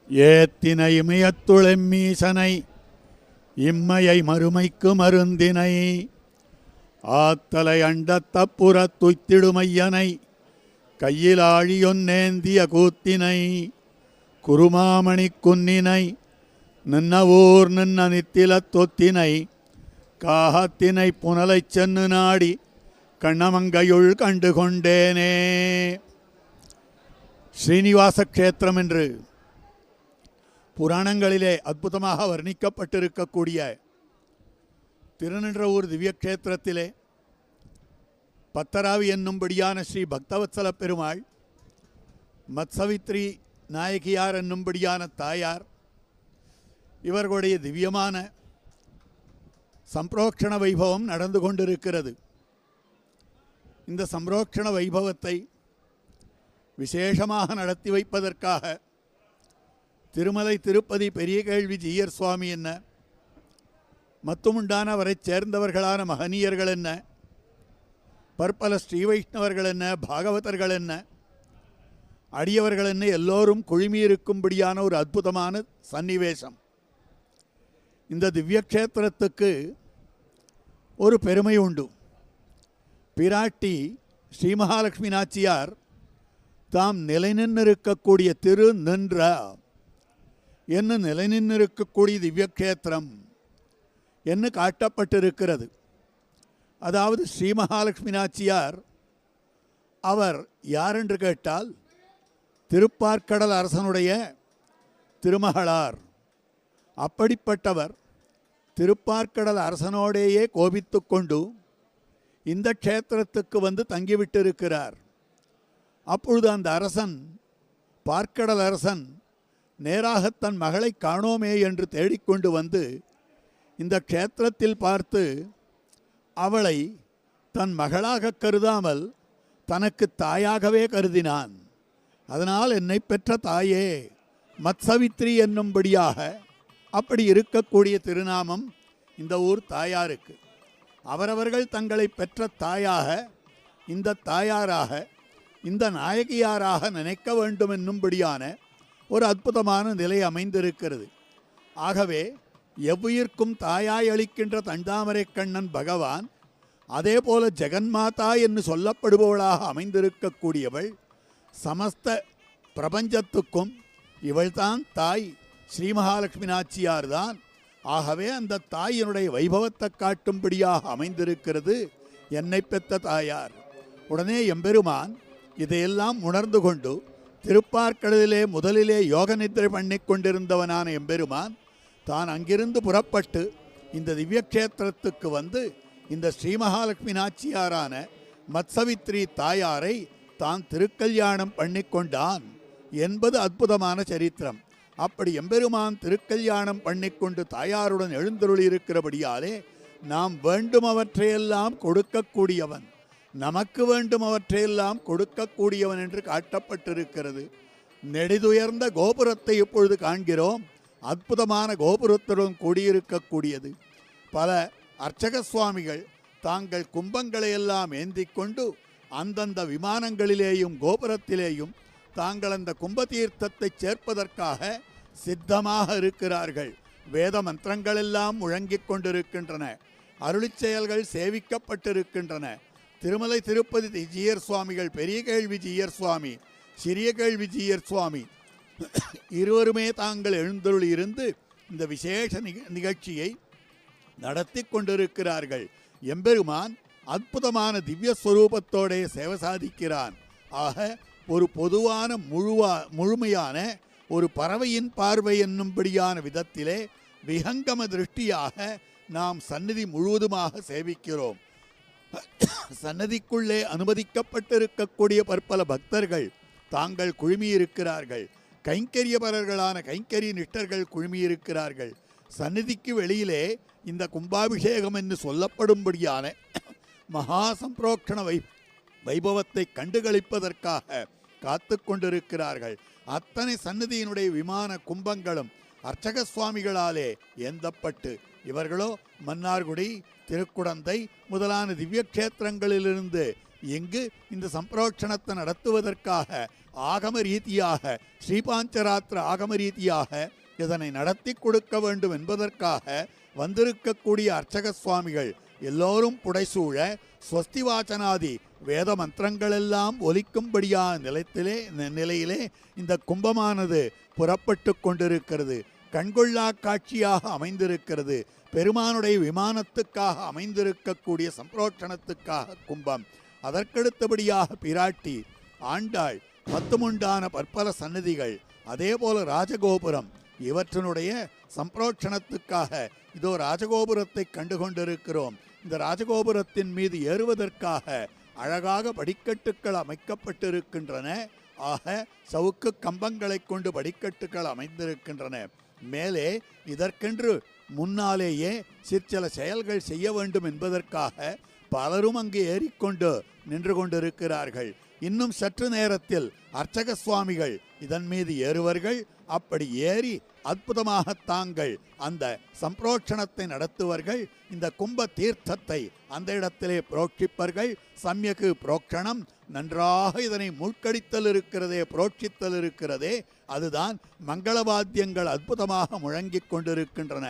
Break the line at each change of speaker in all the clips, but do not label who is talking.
ஏத்தினை இமயத்துளெம்மீசனை இம்மையை மறுமைக்கு மருந்தினை ஆத்தலை அண்டத்தப்புறத் துய்த்திடுமையனை கையில் ஆழியொன்னேந்திய கூத்தினை குருமாமணி குன்னினை நின்னவூர் நின்ன நித்திலத் தொத்தினை காகத்தினை புனலைச் சென்னு நாடி கண்ணமங்கையுள் கண்டு கொண்டேனே. ஸ்ரீனிவாச க்ஷேத்திரம் என்று புராணங்களிலே அற்புதமாக வர்ணிக்கப்பட்டிருக்கக்கூடிய திருநின்றவூர் திவ்யக்ஷேத்திரத்திலே பத்தராவி என்னும்படியான ஸ்ரீ பக்தவத்சல பெருமாள், மத்சவித்ரி நாயகியார் என்னும்படியான தாயார், இவர்களுடைய திவ்யமான சம்பிரோக்ஷண வைபவம் நடந்து கொண்டிருக்கிறது. இந்த சம்பிரோக்ஷண வைபவத்தை விசேஷமாக நடத்தி வைப்பதற்காக திருமலை திருப்பதி பெரிய கேள்வி ஜீயர் சுவாமி என்ன, மத்துமுண்டான அவரை சேர்ந்தவர்களான மகனீயர்கள் என்ன, பற்பல ஸ்ரீ வைஷ்ணவர்கள் என்ன, பாகவதர்கள் என்ன, அடியவர்கள் என்ன, எல்லோரும் குழுமியிருக்கும்படியான ஒரு அற்புதமான சன்னிவேசம். இந்த திவ்யக்ஷேத்திரத்துக்கு ஒரு பெருமை உண்டு. பிராட்டி ஸ்ரீ மகாலட்சுமி நாச்சியார் தாம் நிலை நின்றிருக்கக்கூடிய திரு நின்ற என்ன நிலை நின்றிருக்கக்கூடிய திவ்யக்ஷேத்திரம் என்று காட்டப்பட்டிருக்கிறது. அதாவது ஸ்ரீ மகாலட்சுமி நாச்சியார் அவர் யார் என்று கேட்டால் திருப்பார்க்கடல் அரசனுடைய திருமகளார். அப்படிப்பட்டவர் திருப்பார்க்கடல் அரசனோடேயே கோபித்து கொண்டு இந்த க்ஷேத்திரத்துக்கு வந்து தங்கிவிட்டிருக்கிறார். அப்பொழுது அந்த அரசன், பார்க்கடல் அரசன், நேராக தன் மகளை காணோமே என்று தேடிக்கொண்டு வந்து இந்த க்ஷேத்திரத்தில் பார்த்து அவளை தன் மகளாக கருதாமல் தனக்கு தாயாகவே கருதினான். அதனால் என்னை பெற்ற தாயே மத்சவித்ரி என்னும்படியாக அப்படி இருக்கக்கூடிய திருநாமம் இந்த ஊர் தாயாருக்கு. அவரவர்கள் தங்களை பெற்ற தாயாக, இந்த தாயாராக, இந்த நாயகியாராக நினைக்க வேண்டும் என்னும்படியான ஒரு அற்புதமான நிலை அமைந்திருக்கிறது. ஆகவே எவ்வுயிர்க்கும் தாயாய் அளிக்கின்ற தண்டாமரை கண்ணன் பகவான், அதே போல ஜெகன்மாதா என்று சொல்லப்படுபவளாக அமைந்திருக்கக்கூடியவள், சமஸ்த பிரபஞ்சத்துக்கும் இவள்தான் தாய். ஸ்ரீ மகாலட்சுமி நாச்சியார் தான். ஆகவே அந்த தாயினுடைய வைபவத்தை காட்டும்படியாக அமைந்திருக்கிறது என்னை பெற்ற தாயார். உடனே எம்பெருமான் இதையெல்லாம் உணர்ந்து கொண்டு திருப்பார்க்கடலிலே முதலிலே யோக நித்திரை பண்ணி கொண்டிருந்தவனான எம்பெருமான் தான் அங்கிருந்து புறப்பட்டு இந்த திவ்யக்ஷேத்திரத்துக்கு வந்து இந்த ஸ்ரீ மகாலட்சுமி நாச்சியாரான மத்சவித்ரி தாயாரை தான் திருக்கல்யாணம் பண்ணி கொண்டான் என்பது அற்புதமான சரித்திரம். அப்படி எம்பெருமான் திருக்கல்யாணம் பண்ணிக்கொண்டு தாயாருடன் எழுந்தருளி இருக்கிறபடியாலே நாம் வேண்டுமவற்றையெல்லாம் கொடுக்கக்கூடியவன், நமக்கு வேண்டுமவற்றையெல்லாம் கொடுக்கக்கூடியவன் என்று காட்டப்பட்டிருக்கிறது. நெடிதுயர்ந்த கோபுரத்தை இப்பொழுது காண்கிறோம். அற்புதமான கோபுரத்துடன் கூடியிருக்கக்கூடியது. பல அர்ச்சக சுவாமிகள் தாங்கள் கும்பங்களையெல்லாம் ஏந்தி கொண்டு அந்தந்த விமானங்களிலேயும் கோபுரத்திலேயும் தாங்கள் அந்த கும்பதீர்த்தத்தை சேர்ப்பதற்காக சித்தமாக இருக்கிறார்கள். வேத மந்திரங்கள் எல்லாம் முழங்கிக் கொண்டிருக்கின்றன. அருளிச் செயல்கள் சேவிக்கப்பட்டிருக்கின்றன. திருமலை திருப்பதி ஜீயர் சுவாமிகள், பெரிய கேள்வி ஜீயர் சுவாமி, சிறிய கேள்வி ஜீயர் சுவாமி இருவருமே தாங்கள் எழுந்தருளி இருந்து இந்த விசேஷ நிகழ்ச்சியை நடத்தி கொண்டிருக்கிறார்கள். எம்பெருமான் அற்புதமான திவ்ய ஸ்வரூபத்தோடே சேவை சாதிக்கிறான். ஆக ஒரு பொதுவான முழுமையான ஒரு பறவையின் பார்வை என்னும்படியான விதத்திலே விஹங்கம திருஷ்டியாக நாம் சந்நிதி முழுவதுமாக சேவிக்கிறோம். சன்னதிக்குள்ளே அனுமதிக்கப்பட்டிருக்கக்கூடிய பற்பல பக்தர்கள் தாங்கள் குழுமியிருக்கிறார்கள். கைங்கரியபரர்களான கைங்கரிய நிஷ்டர்கள் குழுமியிருக்கிறார்கள். சந்நிதிக்கு வெளியிலே இந்த கும்பாபிஷேகம் என்று சொல்லப்படும்படியான மகா சம்பிரோக்ஷண வைபவத்தை கண்டுகளிப்பதற்காக காத்து கொண்டிருக்கிறார்கள். அத்தனை சந்நிதியினுடைய விமான கும்பங்களும் அர்ச்சக சுவாமிகளாலே ஏந்தப்பட்டு, இவர்களோ மன்னார்குடி, திருக்குடந்தை முதலான திவ்யக்ஷேத்திரங்களிலிருந்து இங்கு இந்த சம்பிரோட்சணத்தை நடத்துவதற்காக ஆகம ரீதியாக ஸ்ரீபாஞ்சராத்திர ஆகம ரீதியாக இதனை நடத்தி கொடுக்க வேண்டும் என்பதற்காக வந்திருக்கக்கூடிய அர்ச்சக சுவாமிகள் எல்லோரும் புடைசூழ ஸ்வஸ்தி வாசனாதி வேத மந்திரங்களெல்லாம் ஒலிக்கும்படியான நிலையிலே இந்த கும்பமானது புறப்பட்டு கொண்டிருக்கிறது. கண்கொள்ளா காட்சியாக அமைந்திருக்கிறது. பெருமானுடைய விமானத்துக்காக அமைந்திருக்கக்கூடிய சம்பிரோட்சணத்துக்காக கும்பம். அதற்கடுத்தபடியாக பிராட்டி, ஆண்டாள், 10 முண்டான பற்பல சன்னதிகள், அதே போல ராஜகோபுரம், இவற்றினுடைய சம்பிரோட்சணத்துக்காக இதோ ராஜகோபுரத்தை கண்டுகொண்டிருக்கிறோம். இந்த ராஜகோபுரத்தின் மீது ஏறுவதற்காக அழகாக படிக்கட்டுக்கள் அமைக்கப்பட்டிருக்கின்றன. ஆக சவுக்கு கம்பங்களை கொண்டு படிக்கட்டுக்கள் அமைந்திருக்கின்றன. மேலே இதற்கென்று முன்னாலேயே சிற்சில செயல்கள் செய்ய வேண்டும் என்பதற்காக பலரும் அங்கு ஏறிக்கொண்டு நின்று கொண்டிருக்கிறார்கள். இன்னும் சற்று நேரத்தில் அர்ச்சக சுவாமிகள் இதன் மீது ஏறுவர்கள். அப்படி ஏறி அற்புதமாக தாங்கள் அந்த சம்பிரோட்சணத்தை நடத்துவர்கள். இந்த கும்ப தீர்த்தத்தை அந்த இடத்திலே புரோட்சிப்பர்கள். சம்யக்கு புரோக்ஷணம், நன்றாக இதனை மூழ்கடித்தல் இருக்கிறதே, புரோட்சித்தல் இருக்கிறதே, அதுதான் மங்களவாத்தியங்கள் அற்புதமாக முழங்கிக் கொண்டிருக்கின்றன.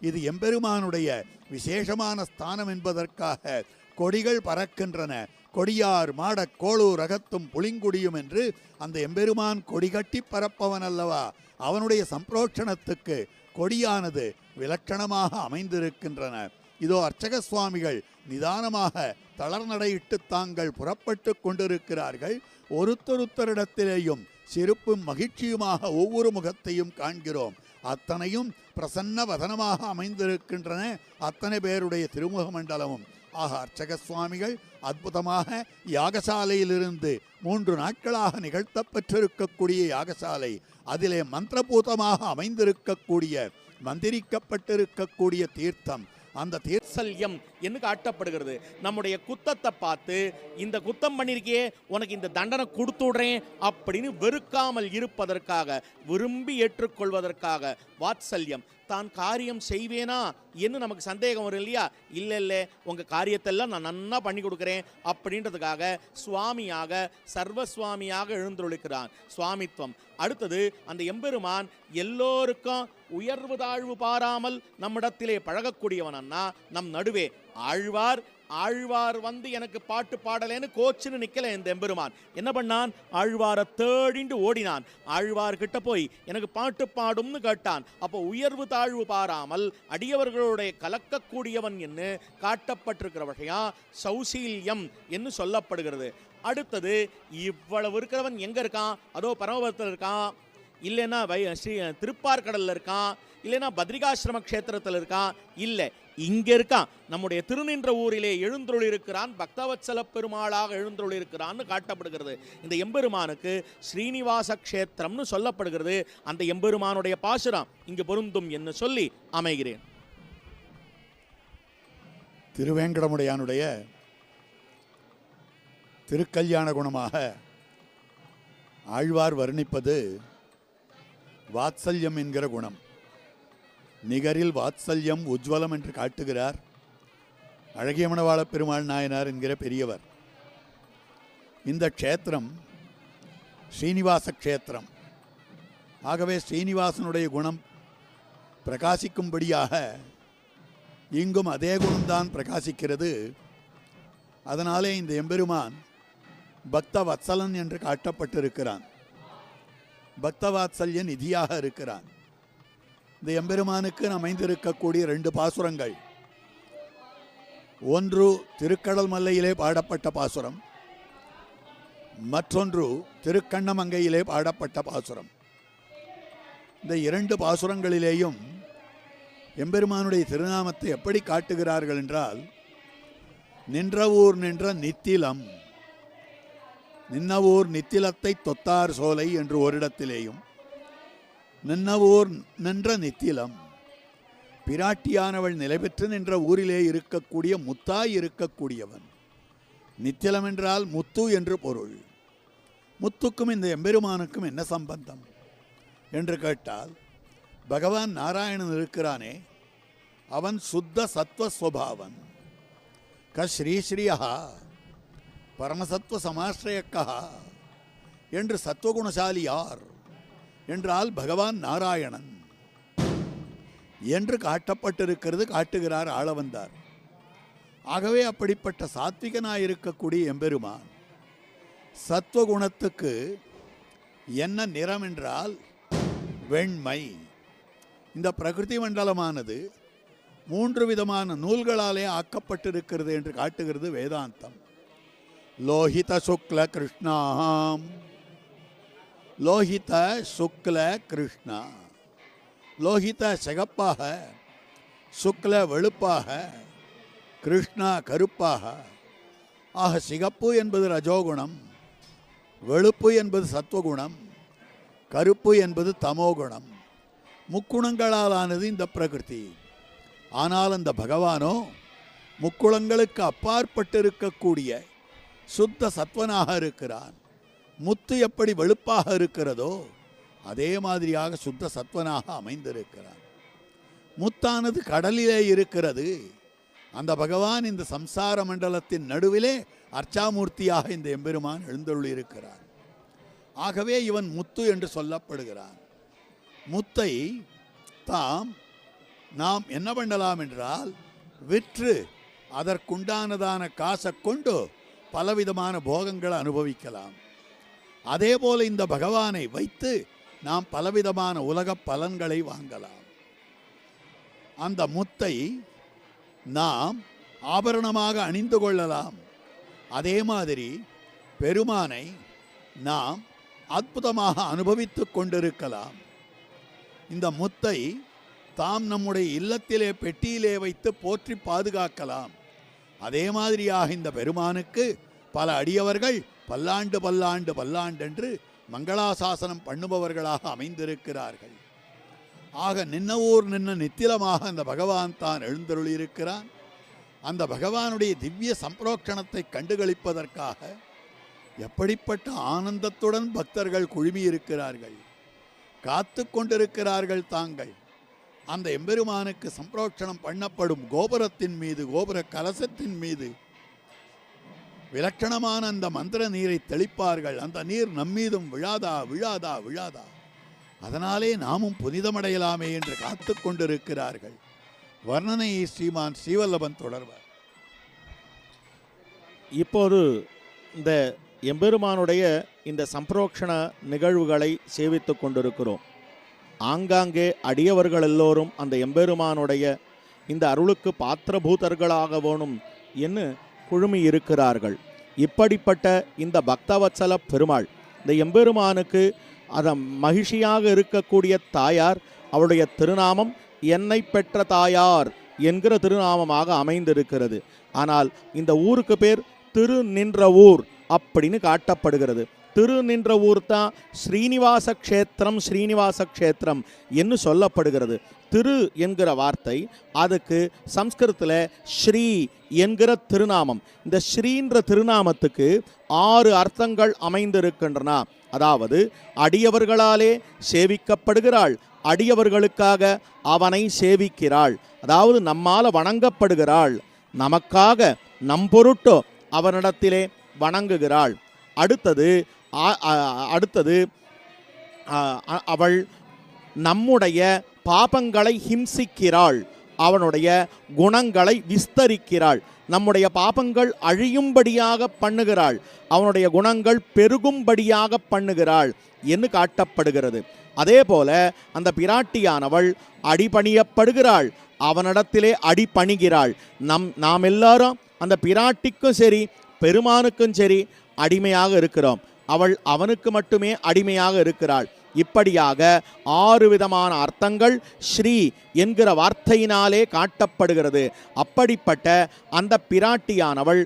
இது எம்பெருமானுடைய விசேஷமான ஸ்தானம் என்பதற்காக கொடிகள் பறக்கின்றன. கொடியார் மாடக் கோளூர் அகத்தும் புளிங்குடியும் என்று அந்த எம்பெருமான் கொடிகட்டி பரப்பவன் அல்லவா, அவனுடைய சம்பிரோட்சணத்துக்கு கொடியானது விலட்சணமாக அமைந்திருக்கின்றன. இதோ அர்ச்சக சுவாமிகள் நிதானமாக தளர்நடையிட்டு தாங்கள் புறப்பட்டு கொண்டிருக்கிறார்கள். ஒருத்தருத்தரிடத்திலேயும் சிரிப்பும் மகிழ்ச்சியுமாக ஒவ்வொரு முகத்தையும் காண்கிறோம். அத்தனையும் பிரசன்ன வதனமாக அமைந்திருக்கின்றன. அத்தனை பேருடைய திருமுக மண்டலமும். ஆக அர்ச்சக சுவாமிகள் அற்புதமாக யாகசாலையிலிருந்து 3 நாட்களாக நிகழ்த்தப்பட்டிருக்கக்கூடிய யாகசாலை, அதிலே மந்திரபூதமாக அமைந்திருக்கக்கூடிய மந்திரிக்கப்பட்டிருக்கக்கூடிய தீர்த்தம், அந்த
தீர்சல்யம் என்று காட்டப்படுகிறது. நம்முடைய குத்தத்தை பார்த்து இந்த குத்தம் பண்ணிருக்கே, உனக்கு இந்த தண்டனை கொடுத்துடுறேன் அப்படின்னு வெறுக்காமல் இருப்பதற்காக, விரும்பி ஏற்றுக்கொள்வதற்காக வாத்சல்யம். தான் காரியம் செய்வேனா என்று நமக்கு சந்தேகம் வரும் இல்லையா? இல்லை இல்லை, உங்கள் காரியத்தெல்லாம் நான் நன்னா பண்ணி கொடுக்குறேன் அப்படின்றதுக்காக சுவாமியாக சர்வசுவாமியாக எழுந்தருளிக்கிறான். சுவாமித்துவம். அடுத்தது அந்த எம்பெருமான் எல்லோருக்கும் உயர்வு தாழ்வு பாராமல் நம்மிடத்திலே பழகக்கூடியவனா, நம் நடுவே ஆழ்வார் வந்து எனக்கு பாட்டு பாடலேன்னு கோச்சுன்னு நிக்கல. இந்த எம்பெருமான் என்ன பண்ணான்? ஆழ்வாரை தேடிண்டு ஓடினான். ஆழ்வார் கிட்ட போய் எனக்கு பாட்டு பாடும்னு கேட்டான். அப்போ உயர்வு தாழ்வு பாராமல் அடியவர்களுடைய கலக்கக்கூடியவன் என்று காட்டப்பட்டிருக்கிற வகையா சௌசீல்யம் என்று சொல்லப்படுகிறது. அடுத்தது இவ்வளவு இருக்கிறவன் எங்க இருக்கான்? அதோ பரமபதத்தில் இருக்கான், இல்லைன்னா ஸ்ரீ திருப்பார்கடல்ல இருக்கான், இல்லைன்னா பத்ரிகாசிரம க்ஷேத்திரத்தில் இருக்கான், இல்லை இங்கே இருக்கான். நம்முடைய திருநின்ற ஊரிலே எழுந்தருள் இருக்கிறான், பக்தவத்சல பெருமாளாக எழுந்தருள் இருக்கிறான்னு காட்டப்படுகிறது. இந்த எம்பெருமானுக்கு ஸ்ரீனிவாச க்ஷேத்திரம்னு சொல்லப்படுகிறது. அந்த எம்பெருமானுடைய பாசுரம் இங்கு பொருந்தும் என்று சொல்லி அமைகிறேன்.
திருவேங்கடமுடையானுடைய திருக்கல்யாண குணமாக ஆழ்வார் வர்ணிப்பது வாத்சல்யம் என்கிற குணம். நிகரில் வாத்சல்யம் உஜ்வலம் என்று காட்டுகிறார் அழகிய மணவாள பெருமாள் நாயனார் என்கிற பெரியவர். இந்த க்ஷேத்திரம் ஸ்ரீனிவாச க்ஷேத்திரம். ஆகவே ஸ்ரீனிவாசனுடைய குணம் பிரகாசிக்கும்படியாக இங்கும் அதே குணம்தான் பிரகாசிக்கிறது. அதனாலே இந்த எம்பெருமான் பக்த வத்சலன் என்று காட்டப்பட்டிருக்கிறான். பக்தவாத்சல்ய நிதியாக இருக்கிறான். இந்த எம்பெருமானுக்கு அமைந்திருக்கக்கூடிய 2 பாசுரங்கள், ஒன்று திருக்கடல் மல்லையிலே பாடப்பட்ட பாசுரம், மற்றொன்று திருக்கண்ணமங்கையிலே பாடப்பட்ட பாசுரம். இந்த 2 பாசுரங்களிலேயும் எம்பெருமானுடைய திருநாமத்தை எப்படி காட்டுகிறார்கள் என்றால், நின்ற ஊர் நின்ற நித்திலம், நின்னவூர் நித்திலத்தை தொத்தார் சோலை என்று ஓரிடத்திலேயும், நின்னவூர் நின்ற நித்திலம், பிராட்டியானவள் நிலை பெற்று நின்ற ஊரிலே இருக்கக்கூடிய முத்தாய் இருக்கக்கூடியவன். நித்திலம் என்றால் முத்து என்று பொருள். முத்துக்கும் இந்த எம்பெருமானுக்கும் என்ன சம்பந்தம் என்று கேட்டால், பகவான் நாராயணன் இருக்கிறானே, அவன் சுத்த சத்வஸ்வபாவன். ஸ்ரீஸ்ரீயா பரமசத்துவ சமாஸ்ரயக்கா என்று சத்துவகுணசாலி யார் என்றால் பகவான் நாராயணன் என்று காட்டப்பட்டிருக்கிறது, காட்டுகிறார் ஆளவந்தார். ஆகவே அப்படிப்பட்ட சாத்விகனாயிருக்கக்கூடிய எம்பெருமான் சத்துவகுணத்துக்கு என்ன நிறம் என்றால் வெண்மை. இந்த பிரகிருதி மண்டலமானது 3 விதமான நூல்களாலே ஆக்கப்பட்டிருக்கிறது என்று காட்டுகிறது வேதாந்தம். லோஹித சுக்ல கிருஷ்ணாம், லோஹித சுக்ல கிருஷ்ணா, லோஹித சிகப்பாக, சுக்ல வெளுப்பாக, கிருஷ்ணா கருப்பாக. ஆக சிகப்பு என்பது ரஜோகுணம், வெளுப்பு என்பது சத்துவகுணம், கருப்பு என்பது தமோகுணம். முக்குணங்களாலானது இந்த பிரகிருதி. ஆனால் அந்த பகவானோ முக்குளங்களுக்கு அப்பாற்பட்டிருக்கக்கூடிய சுத்த சத்வனாக இருக்கிறான். முத்து எப்படி வெளுப்பாக இருக்கிறதோ அதே மாதிரியாக சுத்த சத்வனாக அமைந்திருக்கிறான். முத்தானது கடலிலே இருக்கிறது. அந்த பகவான் இந்த சம்சார மண்டலத்தின் நடுவிலே அர்ச்சாமூர்த்தியாக இந்த எம்பெருமான் எழுந்தருளியிருக்கிறார். ஆகவே இவன் முத்து என்று சொல்லப்படுகிறான். முத்தை நாம் என்ன பண்ணலாம் என்றால் விற்று அதற்குண்டானதான காசை கொண்டு பலவிதமான போகங்களை அனுபவிக்கலாம். அதே போல இந்த பகவானை வைத்து நாம் பலவிதமான உலக பலன்களை வாங்கலாம். அந்த முத்தை நாம் ஆபரணமாக அணிந்து கொள்ளலாம். அதே மாதிரி பெருமானை நாம் அற்புதமாக அனுபவித்து கொண்டிருக்கலாம். இந்த முத்தை தாம் நம்முடைய இல்லத்திலே பெட்டியிலே வைத்து போற்றி பாதுகாக்கலாம். அதே மாதிரியாக இந்த பெருமானுக்கு பல அடியவர்கள் பல்லாண்டு பல்லாண்டு பல்லாண்டென்று மங்களாசாசனம் பண்ணுபவர்களாக அமைந்திருக்கிறார்கள். ஆக நின்ன ஊர் நின்ன நித்திலமாக அந்த பகவான் தான் எழுந்தருளியிருக்கிறான். அந்த பகவானுடைய திவ்ய சம்பிரோக்ஷணத்தை கண்டுகளிப்பதற்காக எப்படிப்பட்ட ஆனந்தத்துடன் பக்தர்கள் குழுமியிருக்கிறார்கள், காத்து கொண்டிருக்கிறார்கள். தாங்கள் அந்த எம்பெருமானுக்கு சம்பிரோக்ஷணம் பண்ணப்படும் கோபுரத்தின் மீது, கோபுர கலசத்தின் மீது விலட்சணமான அந்த மந்திர நீரை தெளிப்பார்கள். அந்த நீர் நம்மீதும் விழாதா விழாதா விழாதா, அதனாலே நாமும் புனிதமடையலாமே என்று காத்து கொண்டிருக்கிறார்கள். வர்ணனையை ஸ்ரீமான் ஸ்ரீவல்லபன் தொடர்வார்.
இப்போது இந்த எம்பெருமானுடைய இந்த சம்பிரோக்ஷண நிகழ்வுகளை சேவித்து கொண்டிருக்கிறோம். ஆங்காங்கே அடியவர்கள் எல்லோரும் அந்த எம்பெருமானுடைய இந்த அருளுக்கு பாத்திரபூதர்களாக வேணும் என்று குழுமி இருக்கிறார்கள். இப்படிப்பட்ட இந்த பக்தவத்சல பெருமாள் இந்த எம்பெருமானுக்கு மகிழ்ச்சியாக இருக்கக்கூடிய தாயார், அவருடைய திருநாமம் என்னை பெற்ற தாயார் என்கிற திருநாமமாக அமைந்திருக்கிறது. ஆனால் இந்த ஊருக்கு பேர் திரு நின்ற ஊர் அப்படின்னு காட்டப்படுகிறது. திரு நின்ற ஊர் தான் ஸ்ரீனிவாச க்ஷேத்திரம், ஸ்ரீனிவாச க்ஷேத்திரம் என்று சொல்லப்படுகிறது. திரு என்கிற வார்த்தை, அதுக்கு சம்ஸ்கிருதத்தில் ஸ்ரீ என்கிற திருநாமம். இந்த ஸ்ரீன்ற திருநாமத்துக்கு 6 அர்த்தங்கள் அமைந்திருக்கின்றன. அதாவது அடியவர்களாலே சேவிக்கப்படுகிறாள், அடியவர்களுக்காக அவனை சேவிக்கிறாள், அதாவது நம்மால் வணங்கப்படுகிறாள், நமக்காக நம்பொருட்டோ அவனிடத்திலே வணங்குகிறாள். அடுத்தது அவள் நம்முடைய பாபங்களை ஹிம்சிக்கிறாள், அவனுடைய குணங்களை விஸ்தரிக்கிறாள், நம்முடைய பாபங்கள் அழியும்படியாக பண்ணுகிறாள், அவனுடைய குணங்கள் பெருகும்படியாக பண்ணுகிறாள் என்று காட்டப்படுகிறது. அதே போல அந்த பிராட்டியானவள் அடிபணியப்படுகிறாள், அவனிடத்திலே அடிபணிகிறாள். நாம் எல்லாரும் அந்த பிராட்டிக்கும் சரி பெருமானுக்கும் சரி அடிமையாக இருக்கிறோம். அவள் அவனுக்கு மட்டுமே அடிமையாக இருக்கிறாள். இப்படியாக 6 விதமான அர்த்தங்கள் ஸ்ரீ என்கிற வார்த்தையினாலே காட்டப்படுகிறது. அப்படிப்பட்ட அந்த பிராட்டியானவள்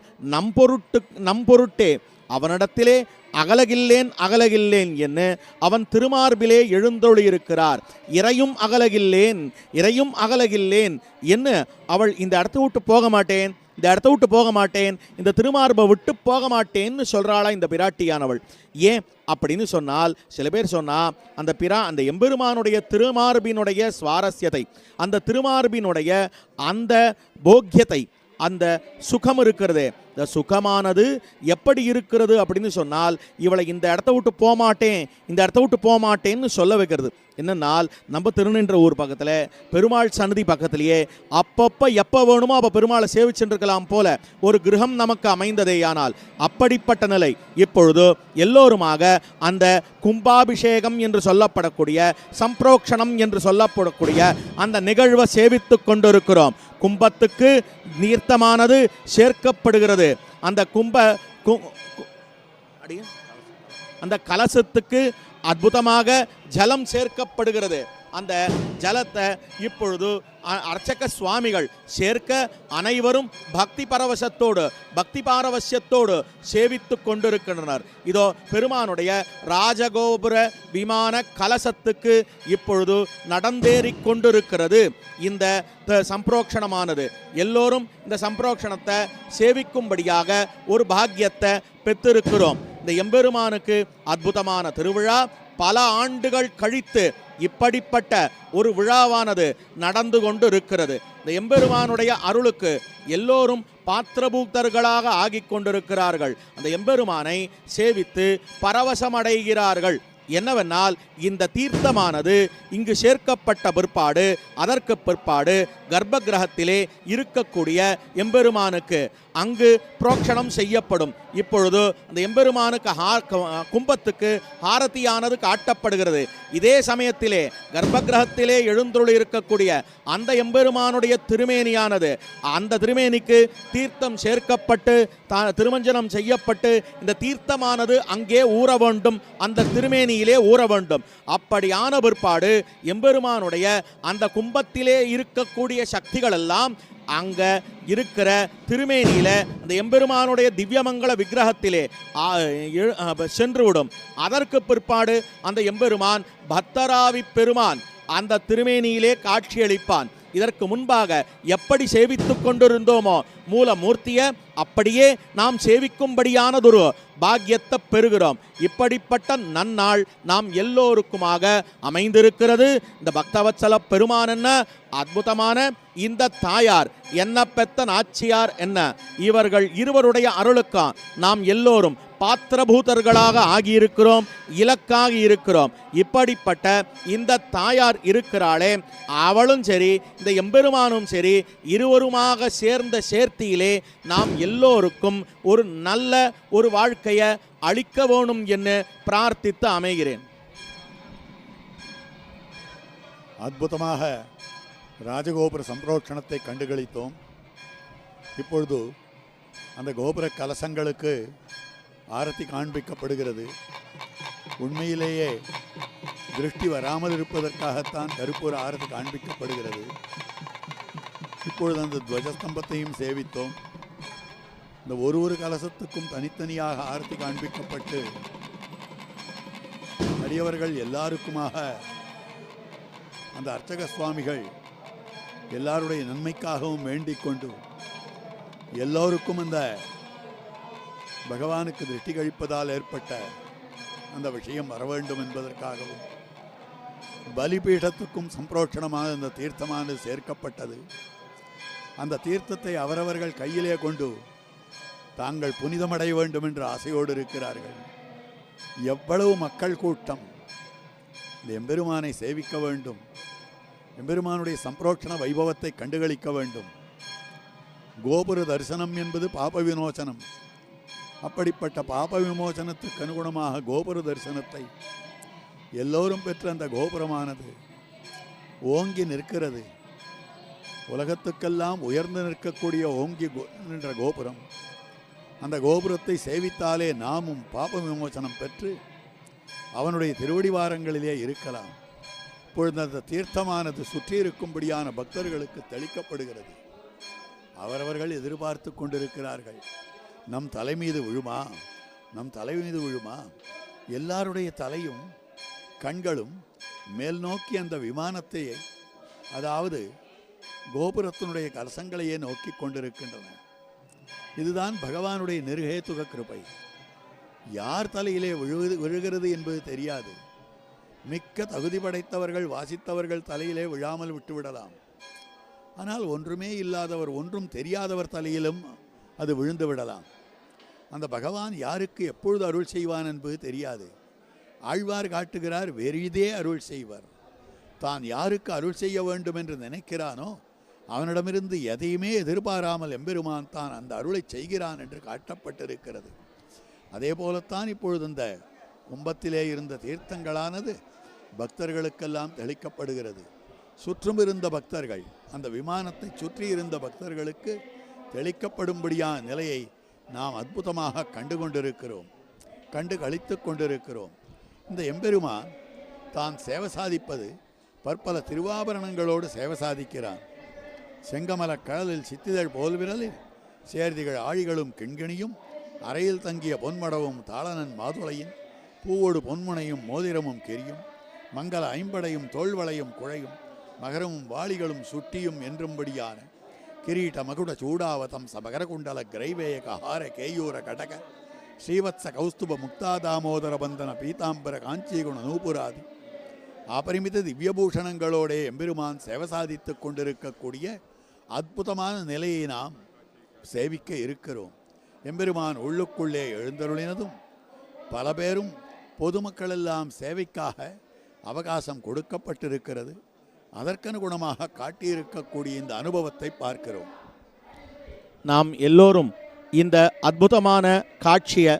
நம்பொருட்டே அவனிடத்திலே அகலகில்லேன் அகலகில்லேன் என்று அவன் திருமார்பிலே எழுந்தொழியிருக்கிறார். இறையும் அகலகில்லேன் இறையும் அகலகில்லேன் என்று அவள் இந்த இடத்த விட்டு போக மாட்டேன், இந்த இடத்த விட்டு போக மாட்டேன், இந்த திருமார்பை விட்டு போக மாட்டேன்னு சொல்கிறாளா இந்த பிராட்டியானவள். ஏன் அப்படின்னு சொன்னால், சில பேர் சொன்னால் அந்த எம்பெருமானுடைய திருமார்பினுடைய சுவாரஸ்யத்தை, அந்த திருமார்பினுடைய அந்த போக்கியத்தை, அந்த சுகம் இருக்கிறதே, இந்த சுகமானது எப்படி இருக்கிறது அப்படின்னு சொன்னால் இவளை இந்த இடத்த விட்டு போகமாட்டேன், இந்த இடத்த விட்டு போகமாட்டேன்னு சொல்ல வைக்கிறது. என்னன்னால் நம்ம திருநின்ற ஊர் பக்கத்தில் பெருமாள் சன்னதி பக்கத்திலேயே அப்பப்போ எப்போ வேணுமோ அப்போ பெருமாளை சேவிச்சுருக்கலாம் போல ஒரு கிரகம் நமக்கு அமைந்ததேயானால் அப்படிப்பட்ட நிலை இப்பொழுது எல்லோருமாக அந்த கும்பாபிஷேகம் என்று சொல்லப்படக்கூடிய சம்பிரோக்ஷணம் என்று சொல்லப்படக்கூடிய அந்த நிகழ்வை சேவித்து கொண்டிருக்கிறோம். கும்பத்துக்கு தீர்த்தமானது சேர்க்கப்படுகிறது. அந்த அந்த கலசத்துக்கு அற்புதமாக ஜலம் சேர்க்கப்படுகிறது. அந்த ஜலத்தை இப்பொழுது அர்ச்சக சுவாமிகள் சேர்க்க அனைவரும் பக்தி பரவசத்தோடு பக்தி பாரவசியத்தோடு சேவித்து கொண்டிருக்கின்றனர். இதோ பெருமானுடைய ராஜகோபுர விமான கலசத்துக்கு இப்பொழுது நடந்தேறி கொண்டிருக்கிறது இந்த சம்பிரோக்ஷணமானது. எல்லோரும் இந்த சம்பிரோக்ஷணத்தை சேவிக்கும்படியாக ஒரு பாக்கியத்தை பெற்றிருக்கிறோம். இந்த எம்பெருமானுக்கு அற்புதமான திருவிழா பல ஆண்டுகள் கழித்து இப்படிப்பட்ட ஒரு விழாவானது நடந்து கொண்டு இருக்கிறது. இந்த எம்பெருமானுடைய அருளுக்கு எல்லோரும் பாத்திரபூக்தர்களாக ஆகிக் கொண்டிருக்கிறார்கள். அந்த எம்பெருமானை சேவித்து பரவசமடைகிறார்கள். என்னவென்னால் இந்த தீர்த்தமானது இங்கு சேர்க்கப்பட்ட பிற்பாடு அதற்கு பிற்பாடு கர்ப்ப கிரகத்திலே இருக்கக்கூடிய எம்பெருமானுக்கு அங்கு புரோக்ஷணம் செய்யப்படும். இப்பொழுது அந்த எம்பெருமானுக்கு கும்பத்துக்கு ஆரத்தியானது காட்டப்படுகிறது. இதே சமயத்திலே கர்ப்ப கிரகத்திலே எழுந்துள்ள இருக்கக்கூடிய அந்த எம்பெருமானுடைய திருமேனியானது அந்த திருமேனிக்கு தீர்த்தம் சேர்க்கப்பட்டு திருமஞ்சனம் செய்யப்பட்டு இந்த தீர்த்தமானது அங்கே ஊற வேண்டும், அந்த திருமேனியிலே ஊற வேண்டும். அப்படியான பிற்பாடு எம்பெருமானுடைய அந்த கும்பத்திலே இருக்கக்கூடிய சக்திகள் எல்லாம் அங்க இருக்கிற திருமேனியில அந்த எம்பெருமானுடைய திவ்யமங்கள விக்கிரகத்திலே சென்றுவிடும். அதற்கு பிற்பாடு அந்த எம்பெருமான் பத்தராவி பெருமான் அந்த திருமேனியிலே காட்சியளிப்பான். இதற்கு முன்பாக எப்படி சேவித்து கொண்டிருந்தோமோ மூலமூர்த்தியை அப்படியே நாம் சேவிக்கும்படியானதொரு பாக்கியத்தை பெறுகிறோம். இப்படிப்பட்ட நன்னாள் நாம் எல்லோருக்குமாக அமைந்திருக்கிறது. இந்த பக்தவத்சல பெருமான் என்ன அற்புதமான இந்த தாயார் என்ன பெத்த நாச்சியார் என்ன இவர்கள் இருவருடைய அருளுக்கா நாம் எல்லோரும் பாத்திரபூதர்களாக ஆகியிருக்கிறோம், இலக்காகி இருக்கிறோம். இப்படிப்பட்ட இந்த தாயார் இருக்கிறாளே அவளும் சரி இந்த எம்பெருமானும் சரி இருவருமாக சேர்ந்த சேர்த்தியிலே நாம் எல்லோருக்கும் ஒரு நல்ல ஒரு வாழ்க்கையை அளிக்க வேணும் என்று பிரார்த்தித்து அமைகிறேன்.
அற்புதமாக ராஜகோபுர சம்பிரோக்ஷணத்தை கண்டுகளித்தோம். இப்பொழுது அந்த கோபுர கலசங்களுக்கு ஆரத்தி காண்பிக்கப்படுகிறது. உண்மையிலேயே திருஷ்டி வராமல் இருப்பதற்காகத்தான் கருப்பூர ஆரத்தி காண்பிக்கப்படுகிறது. இப்பொழுது அந்த துவஜஸ்தம்பத்தையும் சேவித்தோம். இந்த ஒரு கலசத்துக்கும் தனித்தனியாக ஆரத்தி காண்பிக்கப்பட்டு அடியவர்கள் எல்லாருக்குமாக அந்த அர்ச்சக சுவாமிகள் எல்லாருடைய நன்மைக்காகவும் வேண்டிக் கொண்டு எல்லோருக்கும் அந்த பகவானுக்கு திருஷ்டி கழிப்பதால் ஏற்பட்ட அந்த விஷயம் வர வேண்டும் என்பதற்காகவும் பலிபீடத்துக்கும் சம்பிரோட்சணமாக அந்த தீர்த்தமானது சேர்க்கப்பட்டது. அந்த தீர்த்தத்தை அவரவர்கள் கையிலே கொண்டு தாங்கள் புனிதமடைய வேண்டும் என்ற ஆசையோடு இருக்கிறார்கள். எவ்வளவு மக்கள் கூட்டம் இந்த எம்பெருமானை சேவிக்க வேண்டும், எம்பெருமானுடைய சம்பிரோட்சண வைபவத்தை கண்டுகளிக்க வேண்டும். கோபுர தரிசனம் என்பது பாப விமோசனம். அப்படிப்பட்ட பாப விமோசனத்துக்கு அனுகுணமாக கோபுர தரிசனத்தை எல்லோரும் பெற்ற அந்த கோபுரமானது ஓங்கி நிற்கிறது. உலகத்துக்கெல்லாம் உயர்ந்து நிற்கக்கூடிய ஓங்கி நின்ற கோபுரம். அந்த கோபுரத்தை சேவித்தாலே நாமும் பாப விமோசனம் பெற்று அவனுடைய திருவடிவாரங்களிலே இருக்கலாம். இப்பொழுது அந்த தீர்த்தமானது சுற்றி இருக்கும்படியான பக்தர்களுக்கு தெளிக்கப்படுகிறது. அவரவர்கள் எதிர்பார்த்து கொண்டிருக்கிறார்கள், நம் தலை மீது விழுமா, நம் தலை மீது விழுமா. எல்லாருடைய தலையும் கண்களும் மேல் நோக்கி அந்த விமானத்தை, அதாவது கோபுரத்தினுடைய கலசங்களையே நோக்கி கொண்டிருக்கின்றன. இதுதான் பகவானுடைய நிர்ஹேதுக கிருபை. யார் தலையிலே விழுகிறது என்பது தெரியாது. மிக்க தகுதி படைத்தவர்கள் வாசித்தவர்கள் தலையிலே விழாமல் விட்டுவிடலாம். ஆனால் ஒன்றுமே இல்லாதவர், ஒன்றும் தெரியாதவர் தலையிலும் அது விழுந்து விடலாம். அந்த பகவான் யாருக்கு எப்பொழுது அருள் செய்வான் என்பது தெரியாது. ஆழ்வார் காட்டுகிறார், வெறிதே அருள் செய்வர். தான் யாருக்கு அருள் செய்ய வேண்டும் என்று நினைக்கிறானோ அவனிடமிருந்து எதையுமே எதிர்பாராமல் எம்பெருமான் தான் அந்த அருளை செய்கிறான் என்று காட்டப்பட்டிருக்கிறது. அதே போலத்தான் இப்பொழுது இந்த கும்பத்திலே இருந்த தீர்த்தங்களானது பக்தர்களுக்கெல்லாம் தெளிக்கப்படுகிறது. சுற்றும் இருந்த பக்தர்கள், அந்த விமானத்தை சுற்றி இருந்த பக்தர்களுக்கு தெளிக்கப்படும்படியான நிலையை நாம் அற்புதமாக கண்டு கொண்டிருக்கிறோம், கண்டு கழித்து கொண்டிருக்கிறோம். இந்த எம்பெருமான் தான் சேவை சாதிப்பது பற்பல திருவாபரணங்களோடு சேவை சாதிக்கிறான். செங்கமல கடலில் சித்திதழ் போல் விரலில் சேர்திகள் ஆழிகளும் கிண்கிணியும் அறையில் தங்கிய பொன்மடவும் தாளனன் மாதுளையின் பூவோடு பொன்முனையும் மோதிரமும் கெரியும் மங்கள ஐம்படையும் தோல்வளையும் குழையும் மகரமும் வாளிகளும் சுட்டியும் என்றும்படியான கிரீட மகுட சூடாவதம் சமகரகுண்டல கிரைவேயக ஹார கேயூர கடக ஸ்ரீவத்ச கௌஸ்துப முக்தாதாமோதர பந்தன பீதாம்பர காஞ்சிகுண நூபுராதி அபரிமித திவ்யபூஷணங்களோடே எம்பெருமான் சேவை சாதித்து கொண்டிருக்கக்கூடிய அற்புதமான நிலையை நாம் சேவிக்க இருக்கிறோம். எம்பெருமான் உள்ளுக்குள்ளே எழுந்தருளினதும் பல பேரும் பொதுமக்களெல்லாம் சேவைக்காக அவகாசம் கொடுக்கப்பட்டிருக்கிறது. அதற்கனுகுணமாக காட்டியிருக்கக்கூடிய இந்த அனுபவத்தை பார்க்கிறோம்.
நாம் எல்லோரும் இந்த அற்புதமான காட்சியை,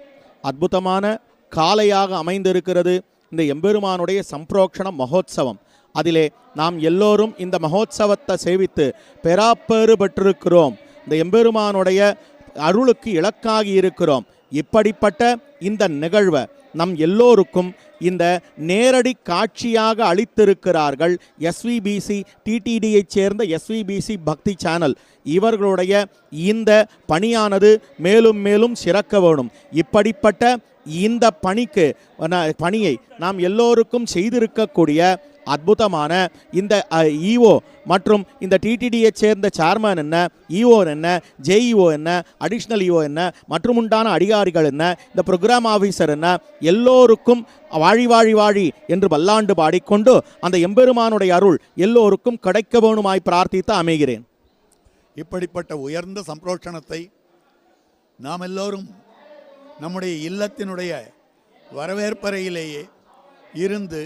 அற்புதமான காலையாக அமைந்திருக்கிறது இந்த எம்பெருமானுடைய சம்பிரோக்ஷண மகோத்சவம். அதிலே நாம் எல்லோரும் இந்த மகோத்சவத்தை சேவித்து பெறாப்பேறு பெற்றிருக்கிறோம். இந்த எம்பெருமானுடைய அருளுக்கு இலக்காகி இருக்கிறோம். இப்படிப்பட்ட இந்த நிகழ்வை நம் எல்லோருக்கும் இந்த நேரடி காட்சியாக அளித்திருக்கிறார்கள் எஸ்விபிசி டிடிடியைச் சேர்ந்த எஸ்விபிசி பக்தி சேனல். இவர்களுடைய இந்த பணியானது மேலும் மேலும் சிறக்க வேணும். இப்படிப்பட்ட இந்த பணியை நாம் எல்லோருக்கும் செய்திருக்கக்கூடிய அற்புதமான இந்த இஓ மற்றும் இந்த டிடிடியை சேர்ந்த சேர்மன் என்ன, இஓ என்ன, ஜேஇஓ என்ன, அடிஷ்னல் இஓ என்ன, மற்றும் உண்டான அதிகாரிகள் என்ன, இந்த ப்ரோக்ராம் ஆஃபீஸர் என்ன, எல்லோருக்கும் வாழி வாழி வாழி என்று பல்லாண்டு பாடிக்கொண்டு அந்த எம்பெருமானுடைய அருள் எல்லோருக்கும் கிடைக்க வேணுமாய் பிரார்த்தித்து அமைகிறேன்.
இப்படிப்பட்ட உயர்ந்த சம்பிரோஷணத்தை நாம் எல்லோரும் நம்முடைய இல்லத்தினுடைய வரவேற்பறையிலேயே இருந்து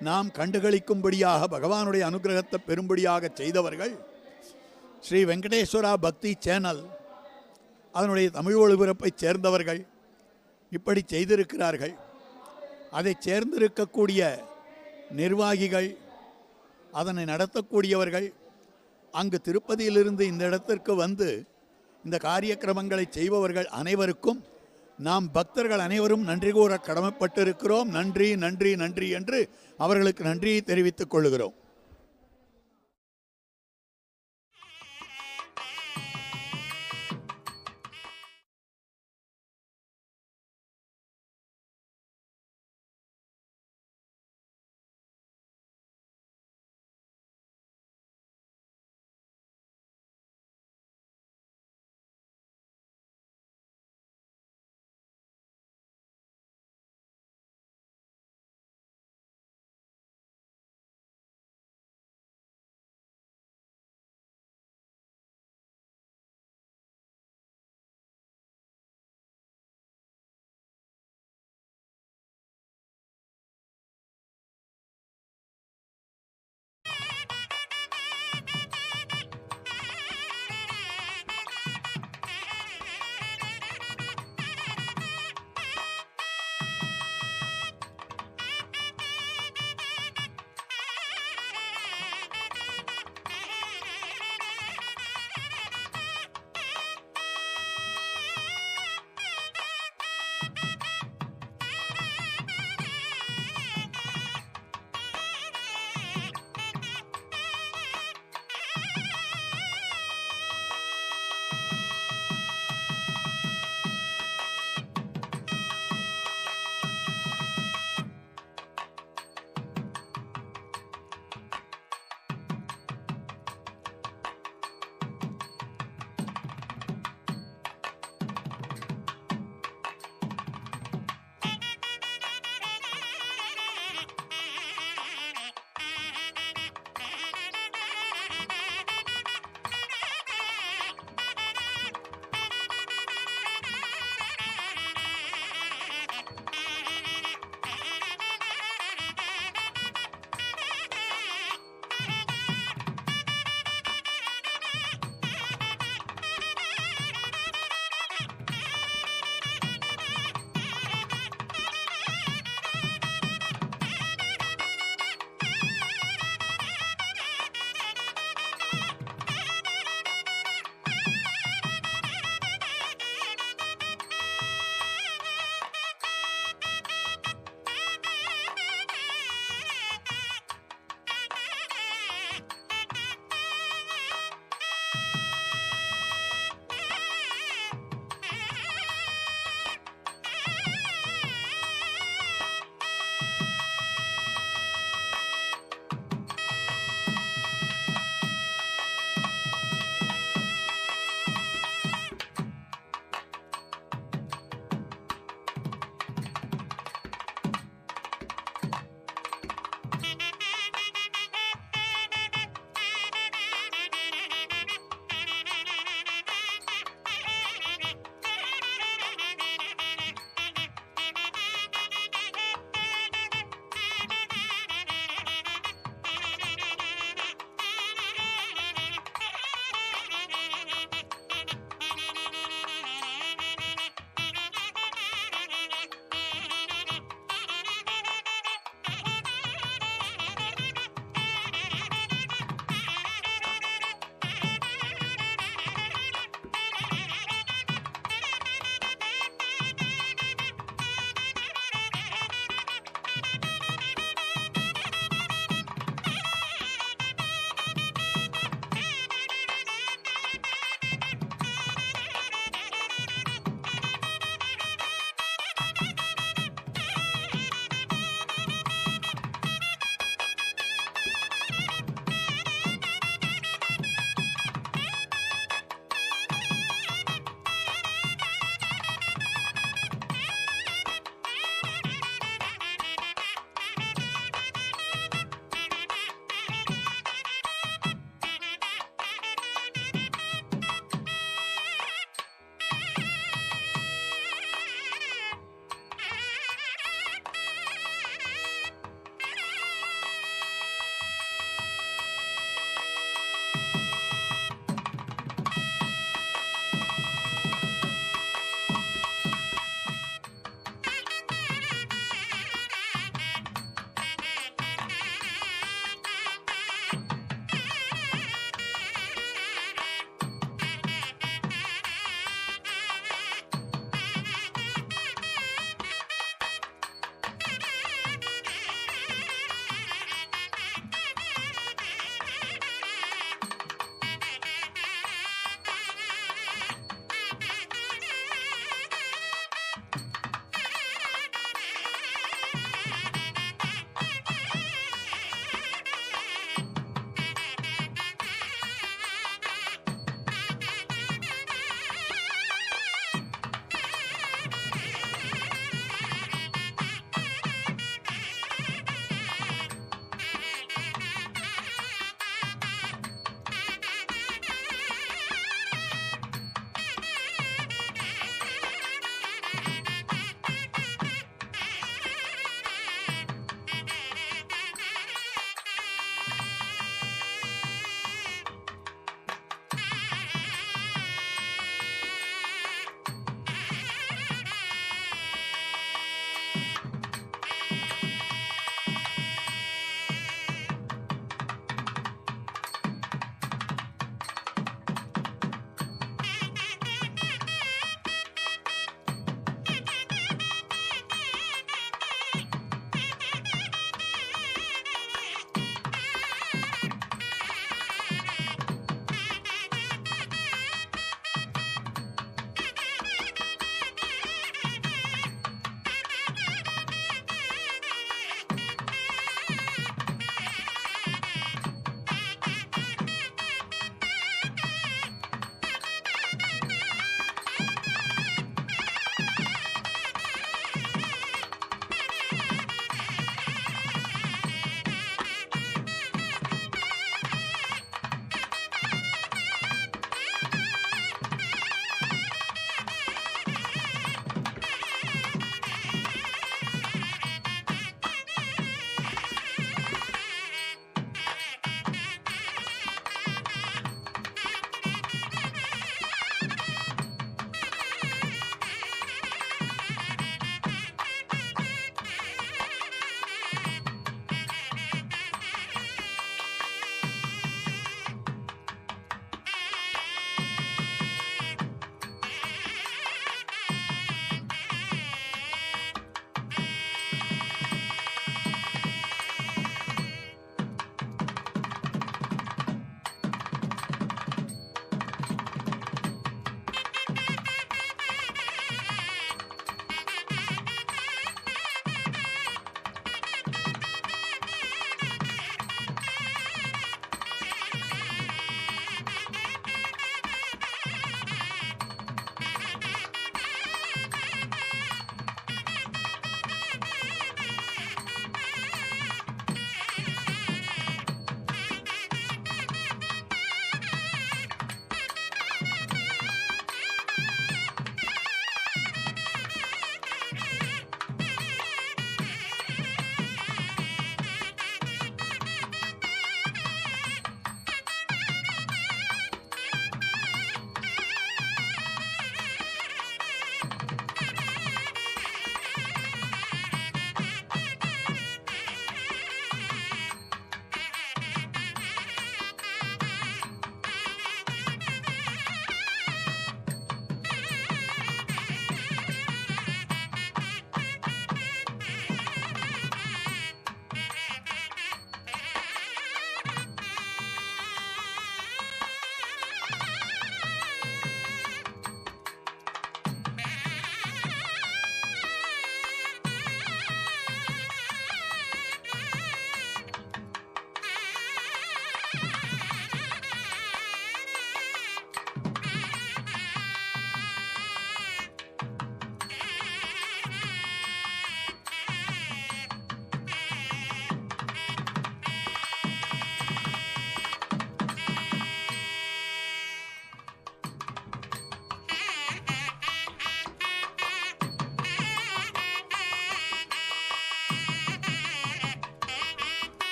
நாம் கண்டுகளிக்கும்படியாக பகவானுடைய அனுகிரகத்தை பெறும்படியாக செய்தவர்கள் ஸ்ரீ வெங்கடேஸ்வரா பக்தி சேனல், அதனுடைய தமிழ் ஒளிபரப்பைச் சேர்ந்தவர்கள் இப்படி செய்திருக்கிறார்கள். அதை சேர்ந்திருக்கக்கூடிய நிர்வாகிகள், அதனை நடத்தக்கூடியவர்கள், அங்கு திருப்பதியிலிருந்து இந்த இடத்திற்கு வந்து இந்த காரியக்கிரமங்களை செய்பவர்கள் அனைவருக்கும் நாம் பக்தர்கள் அனைவரும் நன்றி கூற கடமைப்பட்டிருக்கிறோம். நன்றி நன்றி நன்றி என்று அவர்களுக்கு நன்றியை தெரிவித்துக் கொள்கிறோம்.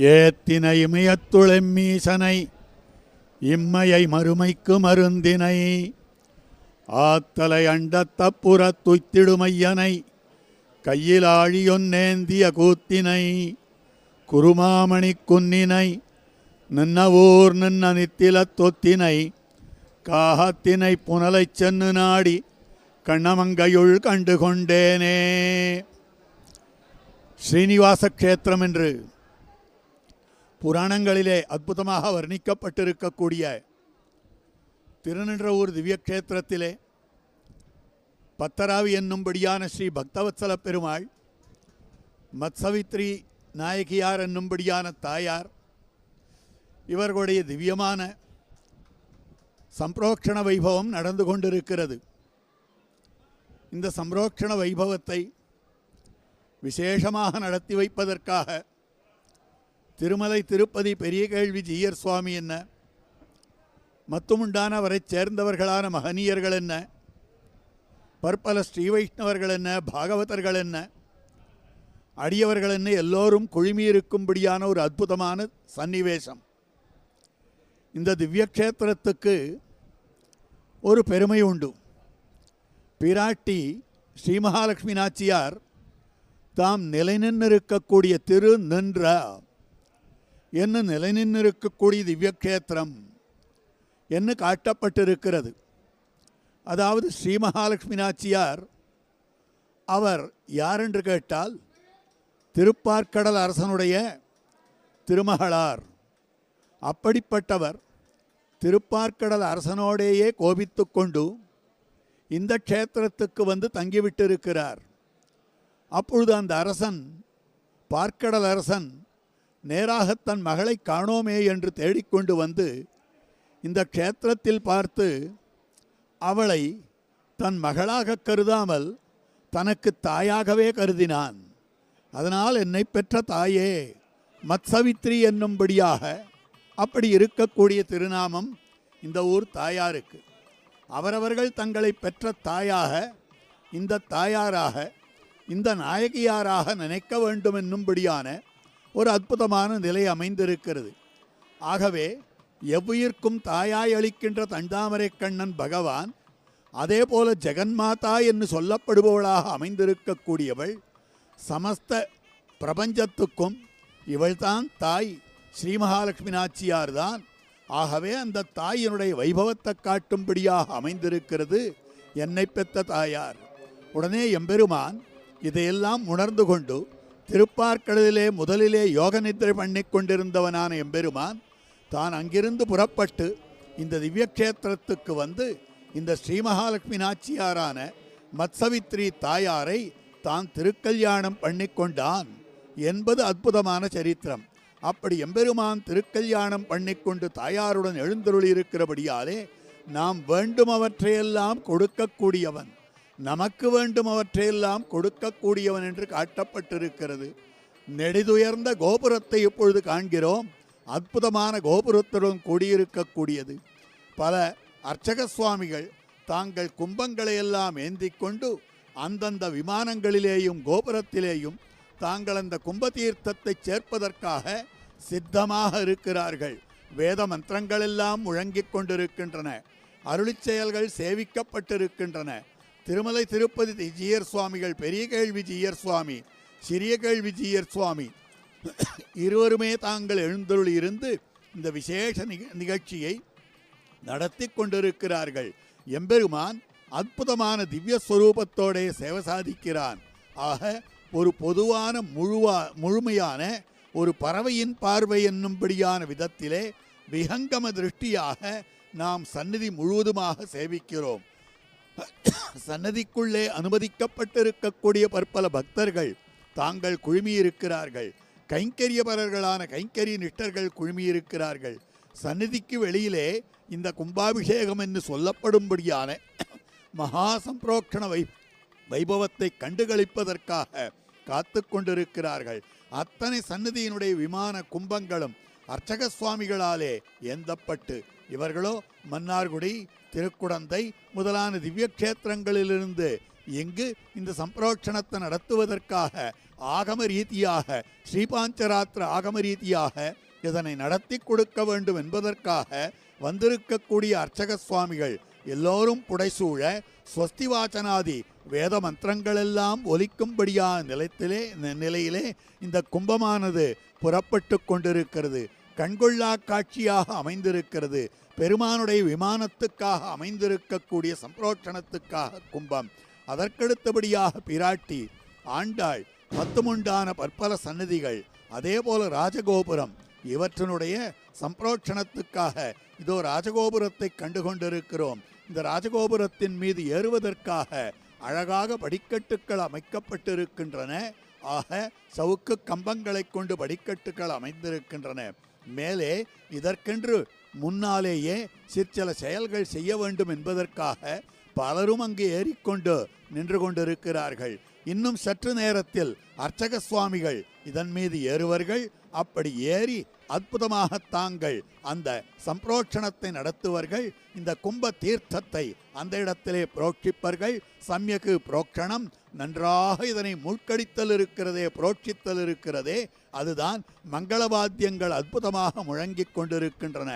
ஏத்தினை இமயத்துளெம்மீசனை இம்மையை மறுமைக்கு மருந்தினை ஆத்தலை அண்டத்தப்புறத் துய்த்திடுமையனை கையில் ஆழியொன்னேந்திய கூத்தினை குருமாமணி குன்னினை நின்னவூர் நின்ன நித்தில தொத்தினை காகத்தினை புனலைச் சென்னு நாடி கண்ணமங்கையுள் கண்டு கொண்டேனே. ஸ்ரீனிவாச க்ஷேத்திரம் என்று புராணங்களிலே அற்புதமாக வர்ணிக்கப்பட்டிருக்கக்கூடிய திருநின்றவூர் திவ்ய க்ஷேத்திரத்திலே பத்தராவி என்னும்படியான ஸ்ரீ பக்தவத்சல பெருமாள், மத்சவித்ரி நாயகியார் என்னும்படியான தாயார், இவர்களுடைய திவ்யமான சம்பிரோக்ஷண வைபவம் நடந்து கொண்டிருக்கிறது. இந்த சம்பிரோக்ஷண வைபவத்தை விசேஷமாக நடத்தி வைப்பதற்காக திருமலை திருப்பதி பெரிய கேள்வி ஜீயர் சுவாமி என்ன, மத்துமுண்டான அவரை சேர்ந்தவர்களான மகனீயர்கள் என்ன, பற்பல ஸ்ரீ வைஷ்ணவர்கள் என்ன, பாகவதர்கள் என்ன, அடியவர்கள் என்ன, எல்லோரும் குழுமியிருக்கும்படியான ஒரு அற்புதமான சன்னிவேசம். இந்த திவ்யக்ஷேத்திரத்துக்கு ஒரு பெருமை உண்டு. பிராட்டி ஸ்ரீ மகாலட்சுமி நாச்சியார் தாம் நிலைநின்றிருக்கக்கூடிய திரு நின்ற என்ன நிலைநின்றிருக்கக்கூடிய திவ்யக்ஷேத்திரம் என்று காட்டப்பட்டிருக்கிறது. அதாவது ஸ்ரீ மகாலட்சுமி நாச்சியார் அவர் யார் என்று கேட்டால் திருப்பார்க்கடல் அரசனுடைய திருமகளார். அப்படிப்பட்டவர் திருப்பார்க்கடல் அரசனோடேயே கோபித்து கொண்டு இந்த க்ஷேத்திரத்துக்கு வந்து தங்கிவிட்டிருக்கிறார். அப்பொழுது அந்த அரசன், பார்க்கடல் அரசன், நேராக தன் மகளை காணோமே என்று தேடிக்கொண்டு வந்து இந்த க்ஷேத்திரத்தில் பார்த்து அவளை தன் மகளாக கருதாமல் தனக்கு தாயாகவே கருதினான். அதனால் என்னை பெற்ற தாயே மத்சவித்ரி என்னும்படியாக அப்படி இருக்கக்கூடிய திருநாமம் இந்த ஊர் தாயாருக்கு. அவரவர்கள் தங்களை பெற்ற தாயாக, இந்த தாயாராக, இந்த நாயகியாராக நினைக்க வேண்டும் என்னும்படியான ஒரு அற்புதமான நிலை அமைந்திருக்கிறது. ஆகவே எவ்வுயிர்க்கும் தாயாய் அளிக்கின்ற தண்டாமரை கண்ணன் பகவான், அதே போல ஜெகன்மாதா என்று சொல்லப்படுபவளாக அமைந்திருக்கக்கூடியவள், சமஸ்த பிரபஞ்சத்துக்கும் இவள்தான் தாய். ஸ்ரீ மகாலட்சுமி நாச்சியார் தான். ஆகவே அந்த தாயினுடைய வைபவத்தை காட்டும்படியாக அமைந்திருக்கிறது என்னை பெற்ற தாயார். உடனே எம்பெருமான் இதையெல்லாம் உணர்ந்து கொண்டு திருப்பார்க்கடலிலே முதலிலே யோக நித்திரை பண்ணி கொண்டிருந்தவனான எம்பெருமான் தான் அங்கிருந்து புறப்பட்டு இந்த திவ்யக்ஷேத்திரத்துக்கு வந்து இந்த ஸ்ரீ மகாலட்சுமி நாச்சியாரான மத்சவித்ரி தாயாரை தான் திருக்கல்யாணம் பண்ணிக்கொண்டான் என்பது அற்புதமான சரித்திரம். அப்படி எம்பெருமான் திருக்கல்யாணம் பண்ணிக்கொண்டு தாயாருடன் எழுந்தருளியிருக்கிறபடியாலே நாம் வேண்டுமவற்றையெல்லாம் கொடுக்கக்கூடியவன், நமக்கு வேண்டுமவற்றையெல்லாம் கொடுக்கக்கூடியவன் என்று காட்டப்பட்டிருக்கிறது. நெடிதுயர்ந்த கோபுரத்தை இப்பொழுது காண்கிறோம். அற்புதமான கோபுரத்துடன் கூடியிருக்கக்கூடியது. பல அர்ச்சக சுவாமிகள் தாங்கள் கும்பங்களையெல்லாம் ஏந்தி கொண்டு அந்தந்த விமானங்களிலேயும் கோபுரத்திலேயும் தாங்கள் அந்த கும்பதீர்த்தத்தை சேர்ப்பதற்காக சித்தமாக இருக்கிறார்கள். வேத மந்திரங்கள் எல்லாம் முழங்கிக் கொண்டிருக்கின்றன. அருளிச் செயல்கள் சேவிக்கப்பட்டிருக்கின்றன. திருமலை திருப்பதி ஜீயர் சுவாமிகள், பெரிய கேள்வி ஜீயர் சுவாமி, சிறிய கேள்வி ஜீயர் சுவாமி இருவருமே தாங்கள் எழுந்தருளி இருந்து இந்த விசேஷ நிகழ்ச்சியை நடத்தி கொண்டிருக்கிறார்கள். எம்பெருமான் அற்புதமான திவ்ய ஸ்வரூபத்தோடே சேவை சாதிக்கிறான். ஆக ஒரு பொதுவான முழுமையான ஒரு பறவையின் பார்வை என்னும்படியான விதத்திலே விஹங்கம திருஷ்டியாக நாம் சந்நிதி முழுவதுமாக சேவிக்கிறோம். சன்னதிக்குள்ளே அனுமதிக்கப்பட்டிருக்கக்கூடிய பற்பல பக்தர்கள் தாங்கள் குழுமியிருக்கிறார்கள். கைங்கரியபரர்களான கைங்கரிய நிஷ்டர்கள் குழுமியிருக்கிறார்கள். சந்நிதிக்கு வெளியிலே இந்த கும்பாபிஷேகம் என்று சொல்லப்படும்படியான மகா சம்பிரோக்ஷண வைபவத்தை கண்டுகளிப்பதற்காக காத்து கொண்டிருக்கிறார்கள். அத்தனை சந்நிதியினுடைய விமான கும்பங்களும் அர்ச்சக சுவாமிகளாலே ஏந்தப்பட்டு, இவர்களோ மன்னார்குடி, திருக்குடந்தை முதலான திவ்ய கஷேத்திரங்களிலிருந்து இங்கு இந்த சம்பிரோட்சணத்தை நடத்துவதற்காக ஆகம ரீதியாக ஸ்ரீபாஞ்சராத்திர ஆகம ரீதியாக இதனை நடத்தி கொடுக்க வேண்டும் என்பதற்காக வந்திருக்கக்கூடிய அர்ச்சக சுவாமிகள் எல்லோரும் புடைசூழ ஸ்வஸ்தி வாசனாதி வேத மந்திரங்களெல்லாம் ஒலிக்கும்படியான நிலையிலே இந்த கும்பமானது புறப்பட்டு கொண்டிருக்கிறது. கண்கொள்ளா காட்சியாக அமைந்திருக்கிறது. பெருமானுடைய விமானத்துக்காக அமைந்திருக்கக்கூடிய சம்பிரோட்சணத்துக்காக கும்பம். அதற்கடுத்தபடியாக பிராட்டி, ஆண்டாள், 10 முண்டான பற்பல சன்னதிகள், அதே போல ராஜகோபுரம், இவற்றினுடைய சம்பிரோட்சணத்துக்காக இதோ ராஜகோபுரத்தை கண்டு கொண்டிருக்கிறோம். இந்த ராஜகோபுரத்தின் மீது ஏறுவதற்காக அழகாக படிக்கட்டுக்கள் அமைக்கப்பட்டிருக்கின்றன. ஆக சவுக்கு கம்பங்களை கொண்டு படிக்கட்டுக்கள் அமைந்திருக்கின்றன. மேலே இதற்கென்று முன்னாலேயே சிற்சில செயல்கள் செய்ய வேண்டும் என்பதற்காக பலரும் அங்கு ஏறிக்கொண்டு நின்று கொண்டிருக்கிறார்கள். இன்னும் சற்று நேரத்தில் அர்ச்சக சுவாமிகள் இதன் மீது ஏறுவர்கள். அப்படி ஏறி அற்புதமாக தாங்கள் அந்த சம்பிரோட்சணத்தை நடத்துவர்கள். இந்த கும்ப தீர்த்தத்தை அந்த இடத்திலே புரோட்சிப்பர்கள். சம்யக்கு புரோக்ஷணம், நன்றாக இதனை மூழ்கடித்தல் இருக்கிறதே, புரோட்சித்தல் இருக்கிறதே, அதுதான் மங்களவாத்தியங்கள் அற்புதமாக முழங்கிக் கொண்டிருக்கின்றன.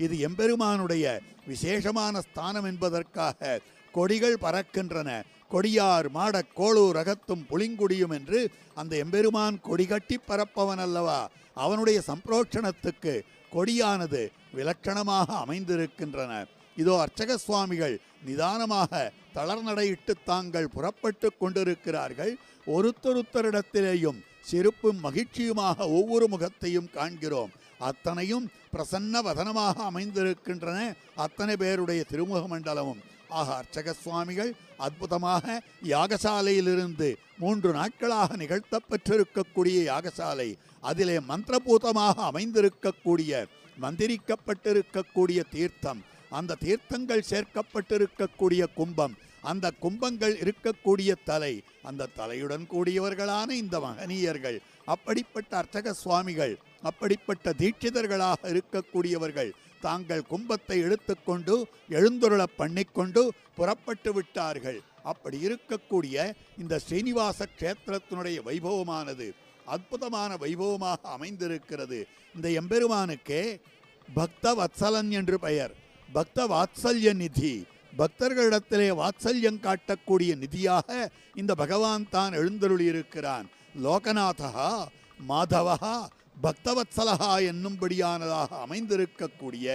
இது எம்பெருமானுடைய விசேஷமான ஸ்தானம் என்பதற்காக கொடிகள் பறக்கின்றன. கொடியார் மாடக் கோளூர் அகத்தும் புளிங்குடியும் என்று அந்த எம்பெருமான் கொடி கட்டி பறப்பவன் அல்லவா. அவனுடைய சம்பிரோட்சணத்துக்கு கொடியானது விலட்சணமாக அமைந்திருக்கின்றன. இதோ அர்ச்சக சுவாமிகள் நிதானமாக தளர்நடையிட்டு தாங்கள் புறப்பட்டு கொண்டிருக்கிறார்கள். ஒருத்தருத்தரிடத்திலேயும் சிரிப்பும் மகிழ்ச்சியுமாக ஒவ்வொரு முகத்தையும் காண்கிறோம். அத்தனையும் பிரசன்ன வதனமாக அமைந்திருக்கின்றன. அத்தனை பேருடைய திருமுக மண்டலமும். ஆக அர்ச்சக சுவாமிகள் அற்புதமாக யாகசாலையிலிருந்து 3 நாட்களாக நிகழ்த்தப்பட்டிருக்கக்கூடிய யாகசாலை, அதிலே மந்திரபூதமாக அமைந்திருக்கக்கூடிய மந்திரிக்கப்பட்டிருக்கக்கூடிய தீர்த்தம், அந்த தீர்த்தங்கள் சேர்க்கப்பட்டிருக்கக்கூடிய கும்பம், அந்த கும்பங்கள் இருக்கக்கூடிய தலை, அந்த தலையுடன் கூடியவர்களான இந்த மகனீயர்கள், அப்படிப்பட்ட அர்ச்சக சுவாமிகள், அப்படிப்பட்ட தீட்சிதர்களாக இருக்கக்கூடியவர்கள் தாங்கள் கும்பத்தை எடுத்துக்கொண்டு எழுந்தருள பண்ணிக்கொண்டு புறப்பட்டு விட்டார்கள். அப்படி இருக்கக்கூடிய இந்த ஸ்ரீனிவாச கஷேத்திரத்தினுடைய வைபவமானது அற்புதமான வைபவமாக அமைந்திருக்கிறது. இந்த எம்பெருமானுக்கே பக்த வத்சலன் என்று பெயர். பக்த வாத்சல்ய நிதி, பக்தர்களிடத்திலே வாத்சல்யம் காட்டக்கூடிய நிதியாக இந்த பகவான் தான் எழுந்தருளியிருக்கிறான். லோகநாதா மாதவா பக்தவத்சலஹா என்னும்படியானதாக அமைந்திருக்கக்கூடிய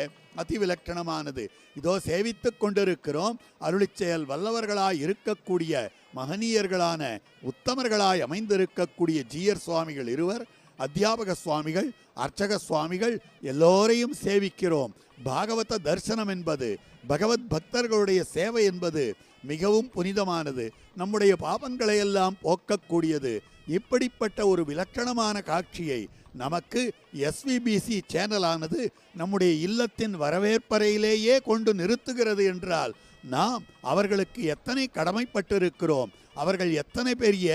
அதிவிலட்சணமானது. இதோ சேவித்து கொண்டிருக்கிறோம். அருளிச்செயல் வல்லவர்களாய் இருக்கக்கூடிய மகனீயர்களான உத்தமர்களாய் அமைந்திருக்கக்கூடிய ஜீயர் சுவாமிகள் இருவர், அத்தியாபக சுவாமிகள், அர்ச்சக சுவாமிகள் எல்லோரையும் சேவிக்கிறோம். பாகவத தரிசனம் என்பது, பகவத் பக்தர்களுடைய சேவை என்பது மிகவும் புனிதமானது. நம்முடைய பாபங்களை எல்லாம் போக்கக்கூடியது. இப்படிப்பட்ட ஒரு விலட்சணமான காட்சியை நமக்கு எஸ்விபிசி சேனலானது நம்முடைய இல்லத்தின் வரவேற்பறையிலேயே கொண்டு நிறுத்துகிறது என்றால் நாம் அவர்களுக்கு எத்தனை கடமைப்பட்டிருக்கிறோம். அவர்கள் எத்தனை பெரிய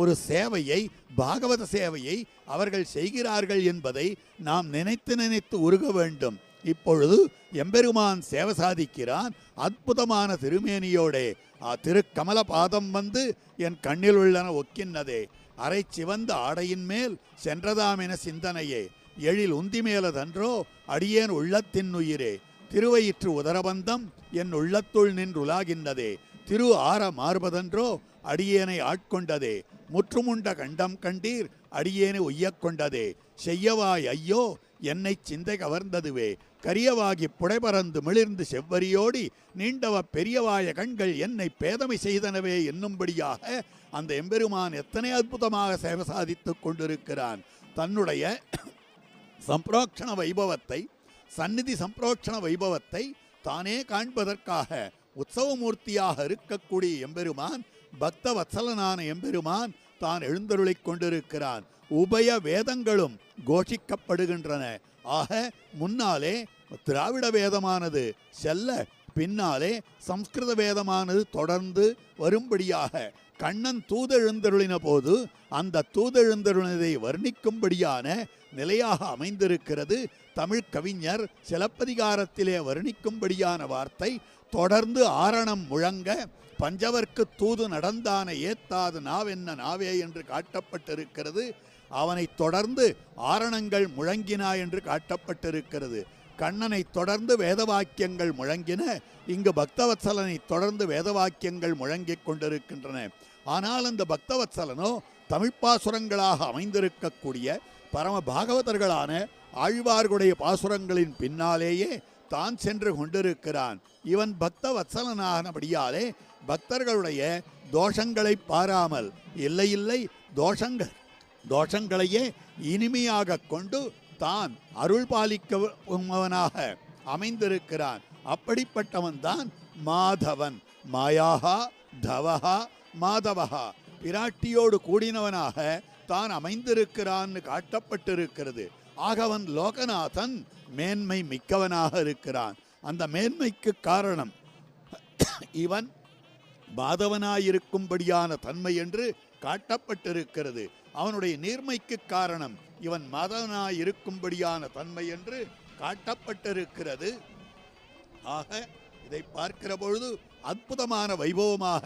ஒரு சேவையை, பாகவத சேவையை அவர்கள் செய்கிறார்கள் என்பதை நாம் நினைத்து நினைத்து உருக வேண்டும். இப்பொழுது எம்பெருமான் சேவை சாதிக்கிறான். அற்புதமான திருமேனியோடே திருக்கமல பாதம் வந்து என் கண்ணில் உள்ளன ஒக்கின்னதே, அரை சிவந்த ஆடையின் மேல் சென்றதாம் என சிந்தனையே, எழில் உந்தி மேலதன்றோ அடியேன் உள்ளத்தின் உயிரே, திருவயிற்று உதரபந்தம் என் உள்ளத்துள் நின்றுலாகின்றதே, திரு ஆர மார்பதன்றோ அடியேனை ஆட்கொண்டதே, முற்றுமுண்ட கண்டம் கண்டீர் அடியேனை உய்யக் கொண்டதே, செய்யவாய் ஐயோ என்னை சிந்தை கவர்ந்ததுவே, கரியவாகி புடைபறந்து மிளிர்ந்து செவ்வரியோடி நீண்டவ பெரியவாய கண்கள் என்னை பேதமை செய்தனவே என்னும்படியாக அந்த எம்பெருமான் எத்தனை அற்புதமாக சேவை சாதித்துக் கொண்டிருக்கிறான். தன்னுடைய சம்பிரோக்ஷண வைபவத்தை, சந்நிதி சம்பிரோக்ஷண வைபவத்தை தானே காண்பதற்காக உற்சவமூர்த்தியாக இருக்கக்கூடிய எம்பெருமான், பக்த வத்சலனான எம்பெருமான் தான் எழுந்தருளிக் கொண்டிருக்கிறான். உபய வேதங்களும் கோஷிக்கப்படுகின்றன. ஆக முன்னாலே திராவிட வேதமானது செல்ல, பின்னாலே சம்ஸ்கிருத வேதமானது தொடர்ந்து வரும்படியாக கண்ணன் தூதெழுந்தருளின போது அந்த தூதெழுந்தருளினதை வர்ணிக்கும்படியான நிலையாக அமைந்திருக்கிறது. தமிழ் கவிஞர் சிலப்பதிகாரத்திலே வர்ணிக்கும்படியான வார்த்தை, தொடர்ந்து ஆரணம் முழங்க பஞ்சவர்க்கு தூது நடந்தான ஏத்தாது நாவென்ன நாவே என்று காட்டப்பட்டிருக்கிறது. அவனை தொடர்ந்து ஆரணங்கள் முழங்கினா என்று காட்டப்பட்டிருக்கிறது. கண்ணனை தொடர்ந்து வேதவாக்கியங்கள் முழங்கின, இங்கு பக்தவத்சலனை தொடர்ந்து வேதவாக்கியங்கள் முழங்கிக் கொண்டிருக்கின்றன. ஆனால் அந்த பக்தவத்சலனோ தமிழ்ப்பாசுரங்களாக அமைந்திருக்கக்கூடிய பரம பாகவதர்களான ஆழ்வார்களுடைய பாசுரங்களின் பின்னாலேயே தான் சென்று கொண்டிருக்கிறான். இவன் பக்தவத்சலனானபடியாலே பக்தர்களுடைய தோஷங்களை பாராமல், இல்லை தோஷங்களையே இனிமையாக கொண்டு தான் அருள் பாலிக்கவனாக அமைந்திருக்கிறான். அப்படிப்பட்டவன் தான் மாதவன். மாயாகா தவஹா மாதவஹா, பிராட்டியோடு கூடினவனாக தான் அமைந்திருக்கிறான்னு காட்டப்பட்டிருக்கிறது. ஆகவன் லோகநாதன், மேன்மை மிக்கவனாக இருக்கிறான். அந்த மேன்மைக்கு காரணம் இவன் மாதவனாயிருக்கும்படியான தன்மை என்று காட்டப்பட்டிருக்கிறது. அவனுடைய நீர்மைக்கு காரணம் இவன் மாதவனாயிருக்கும்படியான தன்மை என்று காட்டப்பட்டிருக்கிறது. ஆக இதை பார்க்கிற பொழுது அற்புதமான வைபவமாக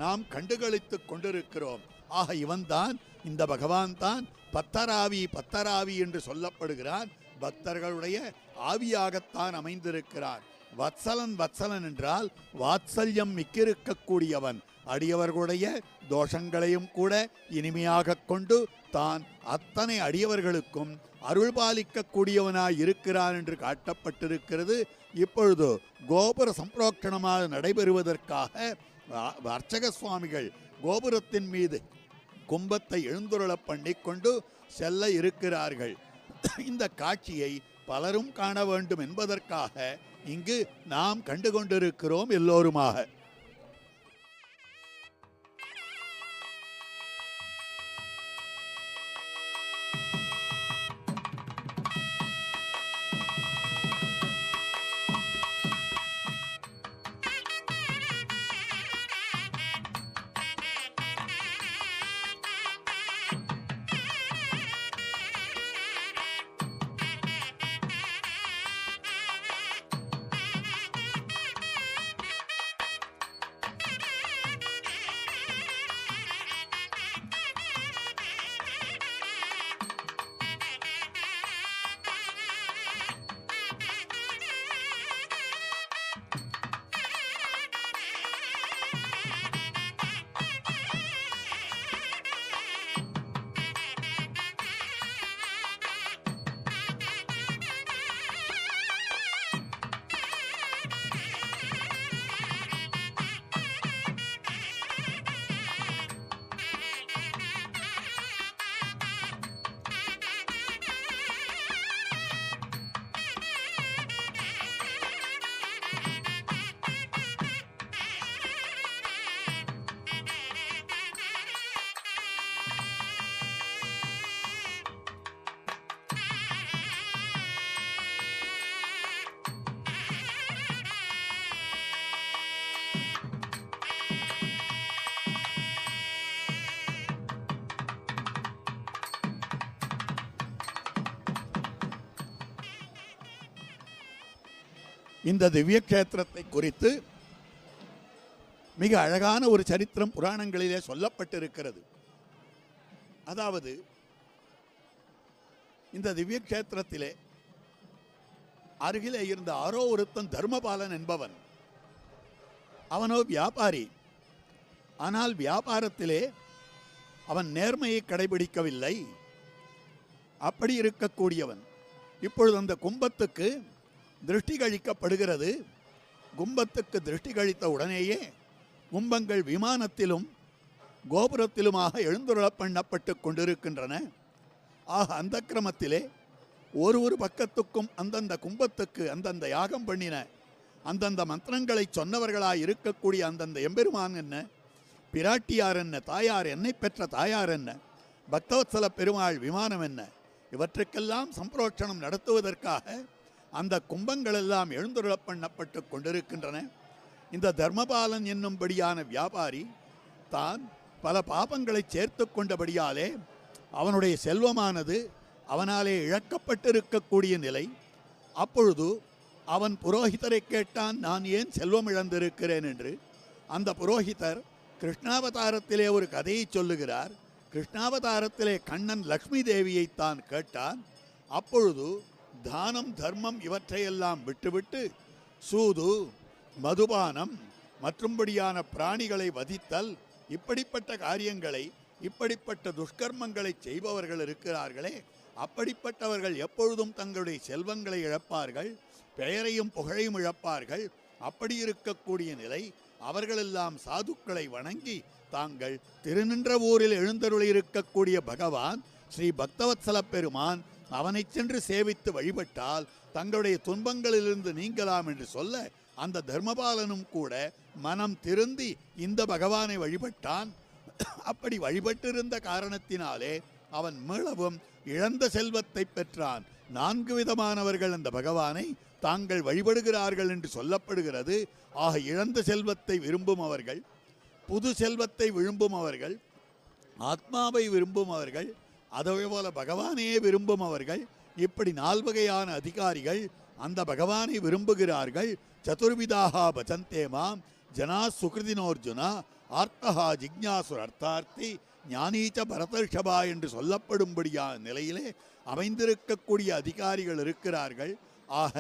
நாம் கண்டுகளித்துக் கொண்டிருக்கிறோம். ஆக இவன்தான், இந்த பகவான் தான் பத்தராவி என்று சொல்லப்படுகிறான். பக்தர்களுடைய ஆவியாகத்தான் அமைந்திருக்கிறான். வத்சலன் என்றால் வாத்சல்யம் மிக்கிருக்கக்கூடியவன். அடியவர்களுடைய தோஷங்களையும் கூட இனிமையாக கொண்டு தான் அத்தனை அடியவர்களுக்கும் அருள் பாலிக்கக்கூடியவனாய் இருக்கிறான் என்று காட்டப்பட்டிருக்கிறது. இப்பொழுது கோபுர சம்பிரோக்ஷணமாக நடைபெறுவதற்காக அர்ச்சக சுவாமிகள் கோபுரத்தின் மீது கும்பத்தை எழுந்துருள பண்ணிக்கொண்டு செல்ல இருக்கிறார்கள். இந்த காட்சியை பலரும் காண வேண்டும் என்பதற்காக இங்கு நாம் கண்டுகொண்டிருக்கிறோம் எல்லோருமாக. இந்த திவ்ய கஷேத்திரத்தை குறித்து மிக அழகான ஒரு சரித்திரம் புராணங்களிலே சொல்லப்பட்டிருக்கிறது. அதாவது இந்த திவ்ய கஷேத்திரத்திலே அருகிலே இருந்த ஆரோ ஒருத்தன் தர்மபாலன் என்பவன். அவனோ வியாபாரி. ஆனால் வியாபாரத்திலே அவன் நேர்மையை கடைபிடிக்கவில்லை. அப்படி இருக்கக்கூடியவன் இப்பொழுது அந்த கும்பத்துக்கு திருஷ்டி கழிக்கப்படுகிறது. கும்பத்துக்கு திருஷ்டி கழித்த உடனேயே கும்பங்கள் விமானத்திலும் கோபுரத்திலுமாக எழுந்துருள பண்ணப்பட்டு கொண்டிருக்கின்றன. ஆக அந்த கிரமத்திலே ஒரு பக்கத்துக்கும் அந்தந்த கும்பத்துக்கு அந்தந்த யாகம் பண்ணின அந்தந்த மந்திரங்களை சொன்னவர்களாய் இருக்கக்கூடிய அந்தந்த எம்பெருமான் என்ன, பிராட்டியார் என்ன, தாயார் என்னை பெற்ற தாயார் என்ன, பக்தவத்சல பெருமாள் விமானம் என்ன, இவற்றுக்கெல்லாம் சம்பிரோட்சணம் நடத்துவதற்காக அந்த கும்பங்கள் எல்லாம் எழுந்துருள பண்ணப்பட்டு கொண்டிருக்கின்றன. இந்த தர்மபாலன் என்னும்படியான வியாபாரி தான் பல பாபங்களை சேர்த்து கொண்டபடியாலே அவனுடைய செல்வமானது அவனாலே இழக்கப்பட்டிருக்கக்கூடிய நிலை. அப்பொழுது அவன் புரோகிதரை கேட்டான், நான் ஏன் செல்வம் இழந்திருக்கிறேன் என்று. அந்த புரோகிதர் கிருஷ்ணாவதாரத்திலே ஒரு கதையை சொல்லுகிறார். கிருஷ்ணாவதாரத்திலே கண்ணன் லக்ஷ்மி தேவியை தான் கேட்டான். அப்பொழுது தானம் தர்மம் இவற்றையெல்லாம் விட்டுவிட்டு சூது மதுபானம் மற்றும்படியான பிராணிகளை வதித்தல் இப்படிப்பட்ட காரியங்களை இப்படிப்பட்ட துஷ்கர்மங்களை செய்பவர்கள் இருக்கிறார்களே, அப்படிப்பட்டவர்கள் எப்பொழுதும் தங்களுடைய செல்வங்களை இழப்பார்கள், பெயரையும் புகழையும் இழப்பார்கள். அப்படி இருக்கக்கூடிய நிலை அவர்களெல்லாம் சாதுக்களை வணங்கி தாங்கள் திருநின்ற ஊரில் எழுந்தருளி இருக்கக்கூடிய பகவான் ஸ்ரீ பக்தவத்சல பெருமான் அவனை சென்று சேவித்து வழிபட்டால் தங்களுடைய துன்பங்களிலிருந்து நீங்கலாம் என்று சொல்ல, அந்த தர்மபாலனும் கூட மனம் திருந்தி இந்த பகவானை வழிபட்டான். அப்படி வழிபட்டிருந்த காரணத்தினாலே அவன் மீளவும் இழந்த செல்வத்தை பெற்றான். 4 விதமானவர்கள் அந்த பகவானை தாங்கள் வழிபடுகிறார்கள் என்று சொல்லப்படுகிறது. ஆக இழந்த செல்வத்தை விரும்புமவர்கள், புது செல்வத்தை விரும்புமவர்கள், ஆத்மாவை விரும்புமவர்கள், அதேபோல பகவானையே விரும்புமவர்கள், இப்படி 4 வகையான அதிகாரிகள் அந்த பகவானை விரும்புகிறார்கள். சதுர்விதாக பஜந்தே மாம் ஜனா சுகிருதினோர்ஜுனா ஆர்த்தஹா ஜிக்ஞாசுர் அர்த்தார்த்தி ஞானீச்ச பரதர்ஷபா என்று சொல்லப்படும்படியான நிலையிலே அமைந்திருக்கக்கூடிய அதிகாரிகள் இருக்கிறார்கள். ஆக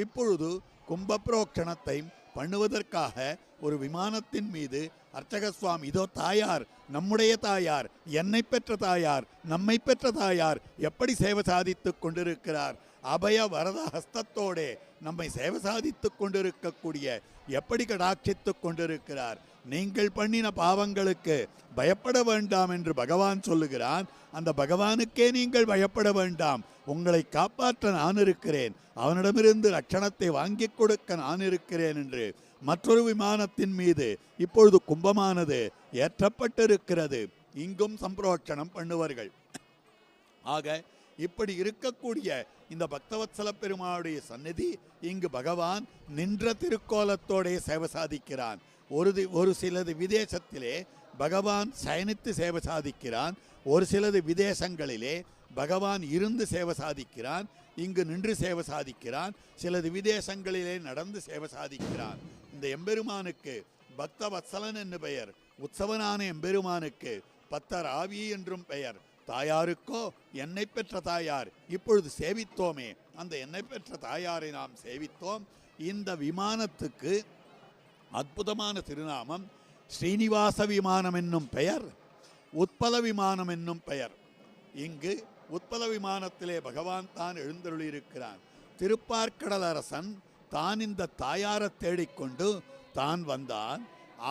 இப்பொழுது கும்பப்ரோக்ஷணத்தை பண்ணுவதற்காக ஒரு விமானத்தின் மீது அர்ச்சக சுவாமி, இதோ தாயார், நம்முடைய தாயார், என்னை பெற்ற தாயார், நம்மை பெற்ற தாயார் எப்படி சேவை சாதித்துக் கொண்டிருக்கிறார், அபய வரத ஹஸ்தத்தோடே நம்மை சேவை சாதித்துக் கொண்டிருக்கக்கூடிய எப்படி கடாட்சித்துக் கொண்டிருக்கிறார். நீங்கள் பண்ணின பாவங்களுக்கு பயப்பட வேண்டாம் என்று பகவான் சொல்லுகிறான். அந்த பகவானுக்கே நீங்கள் பயப்பட வேண்டாம், உங்களை காப்பாற்ற நான் இருக்கிறேன், அவனிடமிருந்து ரட்சணத்தை வாங்கிக் கொடுக்க நான் இருக்கிறேன் என்று மற்றொரு விமானத்தின் மீது இப்பொழுது கும்பமானது ஏற்றப்பட்டிருக்கிறது. இங்கும் சம்பிரோட்சணம் பண்ணுவார்கள். ஆக இப்படி இருக்கக்கூடிய இந்த பக்தவத்சல பெருமாளுடைய சந்நிதி, இங்கு பகவான் நின்ற திருக்கோலத்தோடைய சேவை சாதிக்கிறான். ஒரு சிலது விதேசத்திலே பகவான் சயனித்து சேவை சாதிக்கிறான், ஒரு சிலது விதேசங்களிலே பகவான் இருந்து சேவை சாதிக்கிறான், இங்கு நின்று சேவை சாதிக்கிறான், சிலது விதேசங்களிலே நடந்து சேவை சாதிக்கிறான். இந்த எம்பெருமானுக்கு பக்தவத்சலன் என்று பெயர். உற்சவனான எம்பெருமானுக்கு பத்தர் ஆவி என்றும் பெயர். தாயாருக்கோ என்னை பெற்ற தாயார் இப்பொழுது சேவித்தோமே, அந்த என்னை பெற்ற தாயாரை நாம் சேவித்தோம். இந்த விமானத்துக்கு அற்புதமான திருநாமம் ஸ்ரீனிவாச விமானம் என்னும் பெயர், உத்பல விமானம் என்னும் பெயர். இங்கு உத்பல விமானத்திலே பகவான் தான் எழுந்தருளியிருக்கிறான். திருப்பார்க்கடலரசன் தான் இந்த தாயாரை தேடிக்கொண்டு தான் வந்தான்.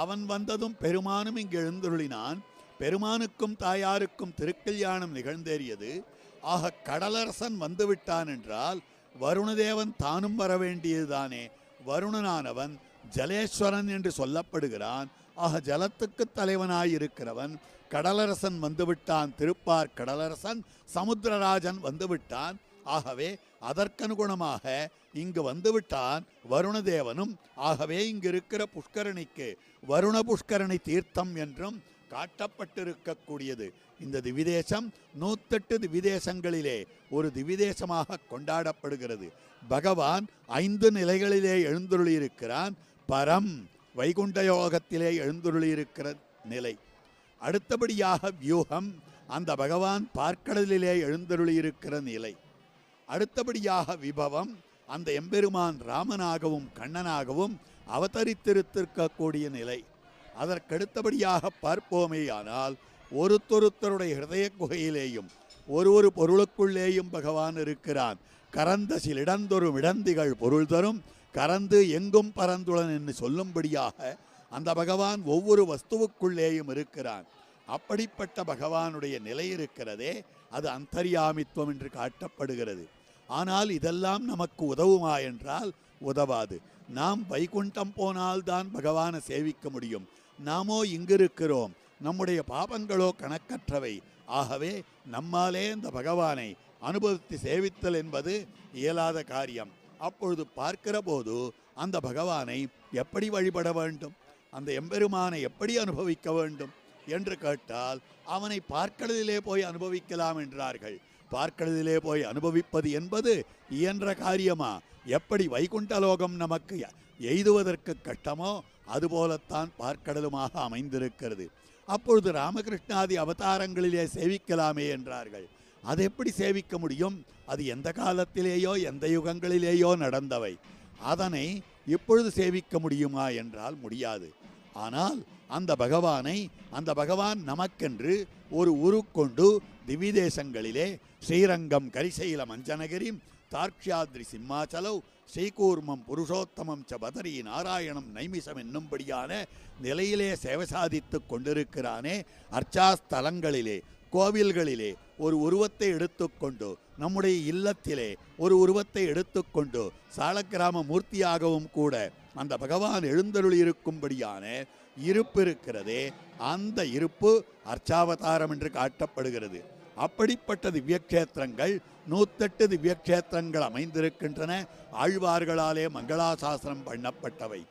அவன் வந்ததும் பெருமானும் இங்கு எழுந்தருளினான். பெருமானுக்கும் தாயாருக்கும் திருக்கல்யாணம் நிகழ்ந்தேறியது. ஆக கடலரசன் வந்துவிட்டான் என்றால் வருணதேவன் தானும் வர வேண்டியதுதானே. வருணனானவன் ஜலேஸ்வரன் என்று சொல்லப்படுகிறான். ஆக ஜலத்துக்கு தலைவனாயிருக்கிறவன் கடலரசன் வந்துவிட்டான். திருப்பார் கடலரசன் சமுத்திரராஜன் வந்துவிட்டான். ஆகவே அதற்கனுகுணமாக இங்கு வந்துவிட்டான் வருணதேவனும். ஆகவே இங்கு இருக்கிற புஷ்கரணிக்கு வருண புஷ்கரணி தீர்த்தம் என்றும் காட்டப்பட்டிருக்கக்கூடியது. இந்த திவிதேசம் 108 திவிதேசங்களிலே ஒரு திவிதேசமாக கொண்டாடப்படுகிறது. பகவான் 5 நிலைகளிலே எழுந்துருளியிருக்கிறான். பரம் வைகுண்ட யோகத்திலே எழுந்துருளியிருக்கிற நிலை. அடுத்தபடியாக வியூகம், அந்த பகவான் பார்க்கடலிலே எழுந்தருளியிருக்கிற நிலை. அடுத்தபடியாக விபவம், அந்த எம்பெருமான் ராமனாகவும் கண்ணனாகவும் அவதரித்திருக்கக்கூடிய நிலை. அதற்கடுத்தபடியாக பார்ப்போமேயானால் ஒருத்தொருத்தருடைய ஹிருதய குகையிலேயும் ஒரு பொருளுக்குள்ளேயும் பகவான் இருக்கிறான். கரந்த சிலிடந்தொரு இடந்திகள் பொருள் தரும் கரந்து எங்கும் பரந்துளன் என்று சொல்லும்படியாக அந்த பகவான் ஒவ்வொரு வஸ்துவுக்குள்ளேயும் இருக்கிறான். அப்படிப்பட்ட பகவானுடைய நிலை இருக்கிறதே, அது அந்தர்யாமித்துவம் என்று காட்டப்படுகிறது. ஆனால் இதெல்லாம் நமக்கு உதவுமா என்றால் உதவாது. நாம் வைகுண்டம் போனால்தான் பகவானை சேவிக்க முடியும். நாமோ இங்கிருக்கிறோம், நம்முடைய பாபங்களோ கணக்கற்றவை. ஆகவே நம்மாலே இந்த பகவானை அனுபவித்து சேவித்தல் என்பது இயலாத காரியம். அப்பொழுது பார்க்கிற போது அந்த பகவானை எப்படி வழிபட வேண்டும், அந்த எம்பெருமானை எப்படி அனுபவிக்க வேண்டும் என்று கேட்டால் அவனை பார்க்கடலிலே போய் அனுபவிக்கலாம் என்றார்கள். பார்க்கடலிலே போய் அனுபவிப்பது என்பது இயன்ற காரியமா? எப்படி வைகுண்டலோகம் நமக்கு எய்துவதற்கு கஷ்டமோ அதுபோலத்தான் பார்க்கடலுமாக அமைந்திருக்கிறது. அப்பொழுது ராமகிருஷ்ணாதி அவதாரங்களிலே சேவிக்கலாமே என்றார்கள். அது எப்படி சேவிக்க முடியும்? அது எந்த காலத்திலேயோ எந்த யுகங்களிலேயோ நடந்தவை. அதனை இப்பொழுது சேவிக்க முடியுமா என்றால் முடியாது. ஆனால் அந்த பகவான் நமக்கென்று ஒரு உருக்கொண்டு திவிதேசங்களிலே ஸ்ரீரங்கம் கரிசைலம் அஞ்சனகிரி தார்க்ஷாத்ரி சிம்மாச்சலவ் ஸ்ரீகூர்மம் புருஷோத்தமம் ச பதரி நாராயணம் நைமிசம் என்னும்படியான நிலையிலே சேவை சாதித்து கொண்டிருக்கிறானே. அர்ச்சாஸ்தலங்களிலே கோவில்களிலே ஒரு உருவத்தை எடுத்துக்கொண்டு, நம்முடைய இல்லத்திலே ஒரு உருவத்தை எடுத்துக்கொண்டு சாலக்கிராம மூர்த்தியாகவும் கூட அந்த பகவான் எழுந்தருளி இருக்கும்படியான இருப்பு இருக்கிறதே, அந்த இருப்பு அர்ச்சாவதாரம் என்று காட்டப்படுகிறது. அப்படிப்பட்ட திவ்யக்ஷேத்திரங்கள் 108 திவ்யக்ஷேத்திரங்கள் அமைந்திருக்கின்றன. ஆழ்வார்களாலே மங்களாசாசனம் பண்ணப்பட்டவை.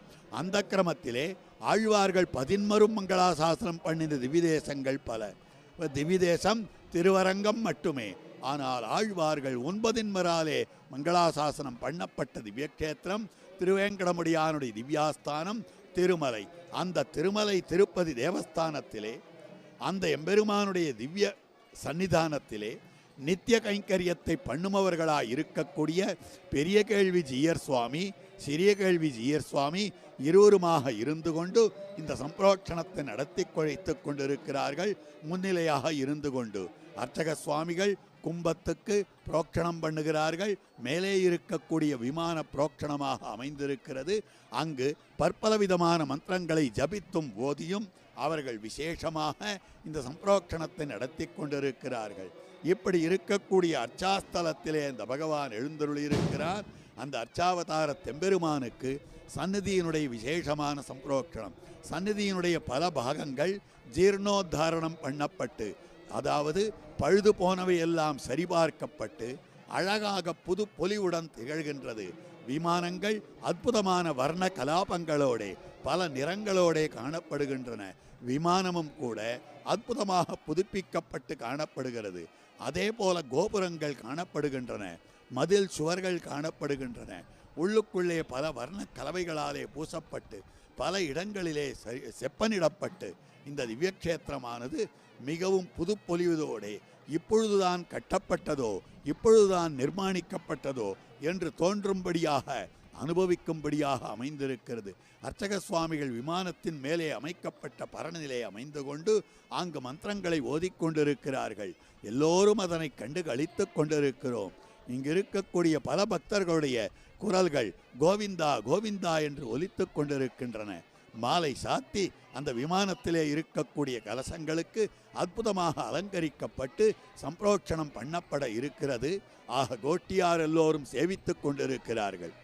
அந்த கிரமத்திலே ஆழ்வார்கள் 11 மங்களாசாசனம் பண்ணின திவிதேசங்கள் பல. திவிதேசம் திருவரங்கம் மட்டுமே. ஆனால் ஆழ்வார்கள் 9 மங்களாசாசனம் பண்ணப்பட்ட திவ்யக்ஷேத்திரம் திருவேங்கடமுடியானுடைய திவ்யாஸ்தானம் திருமலை. அந்த திருமலை திருப்பதி தேவஸ்தானத்திலே அந்த எம்பெருமானுடைய திவ்ய சன்னிதானத்திலே நித்திய கைங்கரியத்தை பண்ணுபவர்களாய் இருக்கக்கூடிய பெரிய கேள்வி ஜீயர் சுவாமி, சிறிய கேள்வி ஜீயர் சுவாமி இருவருமாக இருந்து கொண்டு இந்த சம்பிரோட்சணத்தை நடத்தி குழைத்துக் கொண்டிருக்கிறார்கள். முன்னிலையாக இருந்து கொண்டு அர்ச்சக சுவாமிகள் கும்பத்துக்கு புரோக்ஷணம் பண்ணுகிறார்கள். மேலே இருக்கக்கூடிய விமான புரோக்ஷணமாக அமைந்திருக்கிறது. அங்கு பற்பல விதமான மந்திரங்களை ஜபித்தும் ஓதியும் அவர்கள் விசேஷமாக இந்த சம்பிரோக்ஷணத்தை நடத்தி கொண்டிருக்கிறார்கள். இப்படி இருக்கக்கூடிய அர்ச்சாஸ்தலத்திலே அந்த பகவான் எழுந்தருளியிருக்கிறார். அந்த அர்ச்சாவதார தெம்பெருமானுக்கு சந்நிதியினுடைய விசேஷமான சம்பிரோக்ஷணம், சந்நிதியினுடைய பல பாகங்கள் ஜீர்ணோத்தாரணம் பண்ணப்பட்டு, அதாவது பழுது போனவை எல்லாம் சரிபார்க்கப்பட்டு அழகாக புது பொலிவுடன் திகழ்கின்றது. விமானங்கள் அற்புதமான வர்ண கலாபங்களோட பல நிறங்களோட காணப்படுகின்றன. விமானமும் கூட அற்புதமாக புதுப்பிக்கப்பட்டு காணப்படுகிறது. அதே போல கோபுரங்கள் காணப்படுகின்றன, மதில் சுவர்கள் காணப்படுகின்றன. உள்ளுக்குள்ளே பல வர்ண கலவைகளாலே பூசப்பட்டு பல இடங்களிலே செப்பனிடப்பட்டு இந்த திவ்யக்ஷேத்திரமானது மிகவும் புதுப்பொலிவதோடு இப்பொழுதுதான் கட்டப்பட்டதோ இப்பொழுதுதான் நிர்மாணிக்கப்பட்டதோ என்று தோன்றும்படியாக அனுபவிக்கும்படியாக அமைந்திருக்கிறது. அர்ச்சக சுவாமிகள் விமானத்தின் மேலே அமைக்கப்பட்ட பரணிலே அமைந்து கொண்டு அங்கு மந்திரங்களை ஓதிக்கொண்டிருக்கிறார்கள். எல்லோரும் அதனை கண்டு களித்து கொண்டிருக்கிறோம். இங்கு இருக்கக்கூடிய பல பக்தர்களுடைய குரல்கள் கோவிந்தா கோவிந்தா என்று ஒலித்து கொண்டிருக்கின்றன. மாலை சாத்தி அந்த விமானத்திலே இருக்கக்கூடிய கலசங்களுக்கு அற்புதமாக அலங்கரிக்கப்பட்டு சம்பிரோட்சணம் பண்ணப்பட இருக்கிறது. ஆக கோட்டியார் எல்லோரும் சேவித்து கொண்டிருக்கிறார்கள்.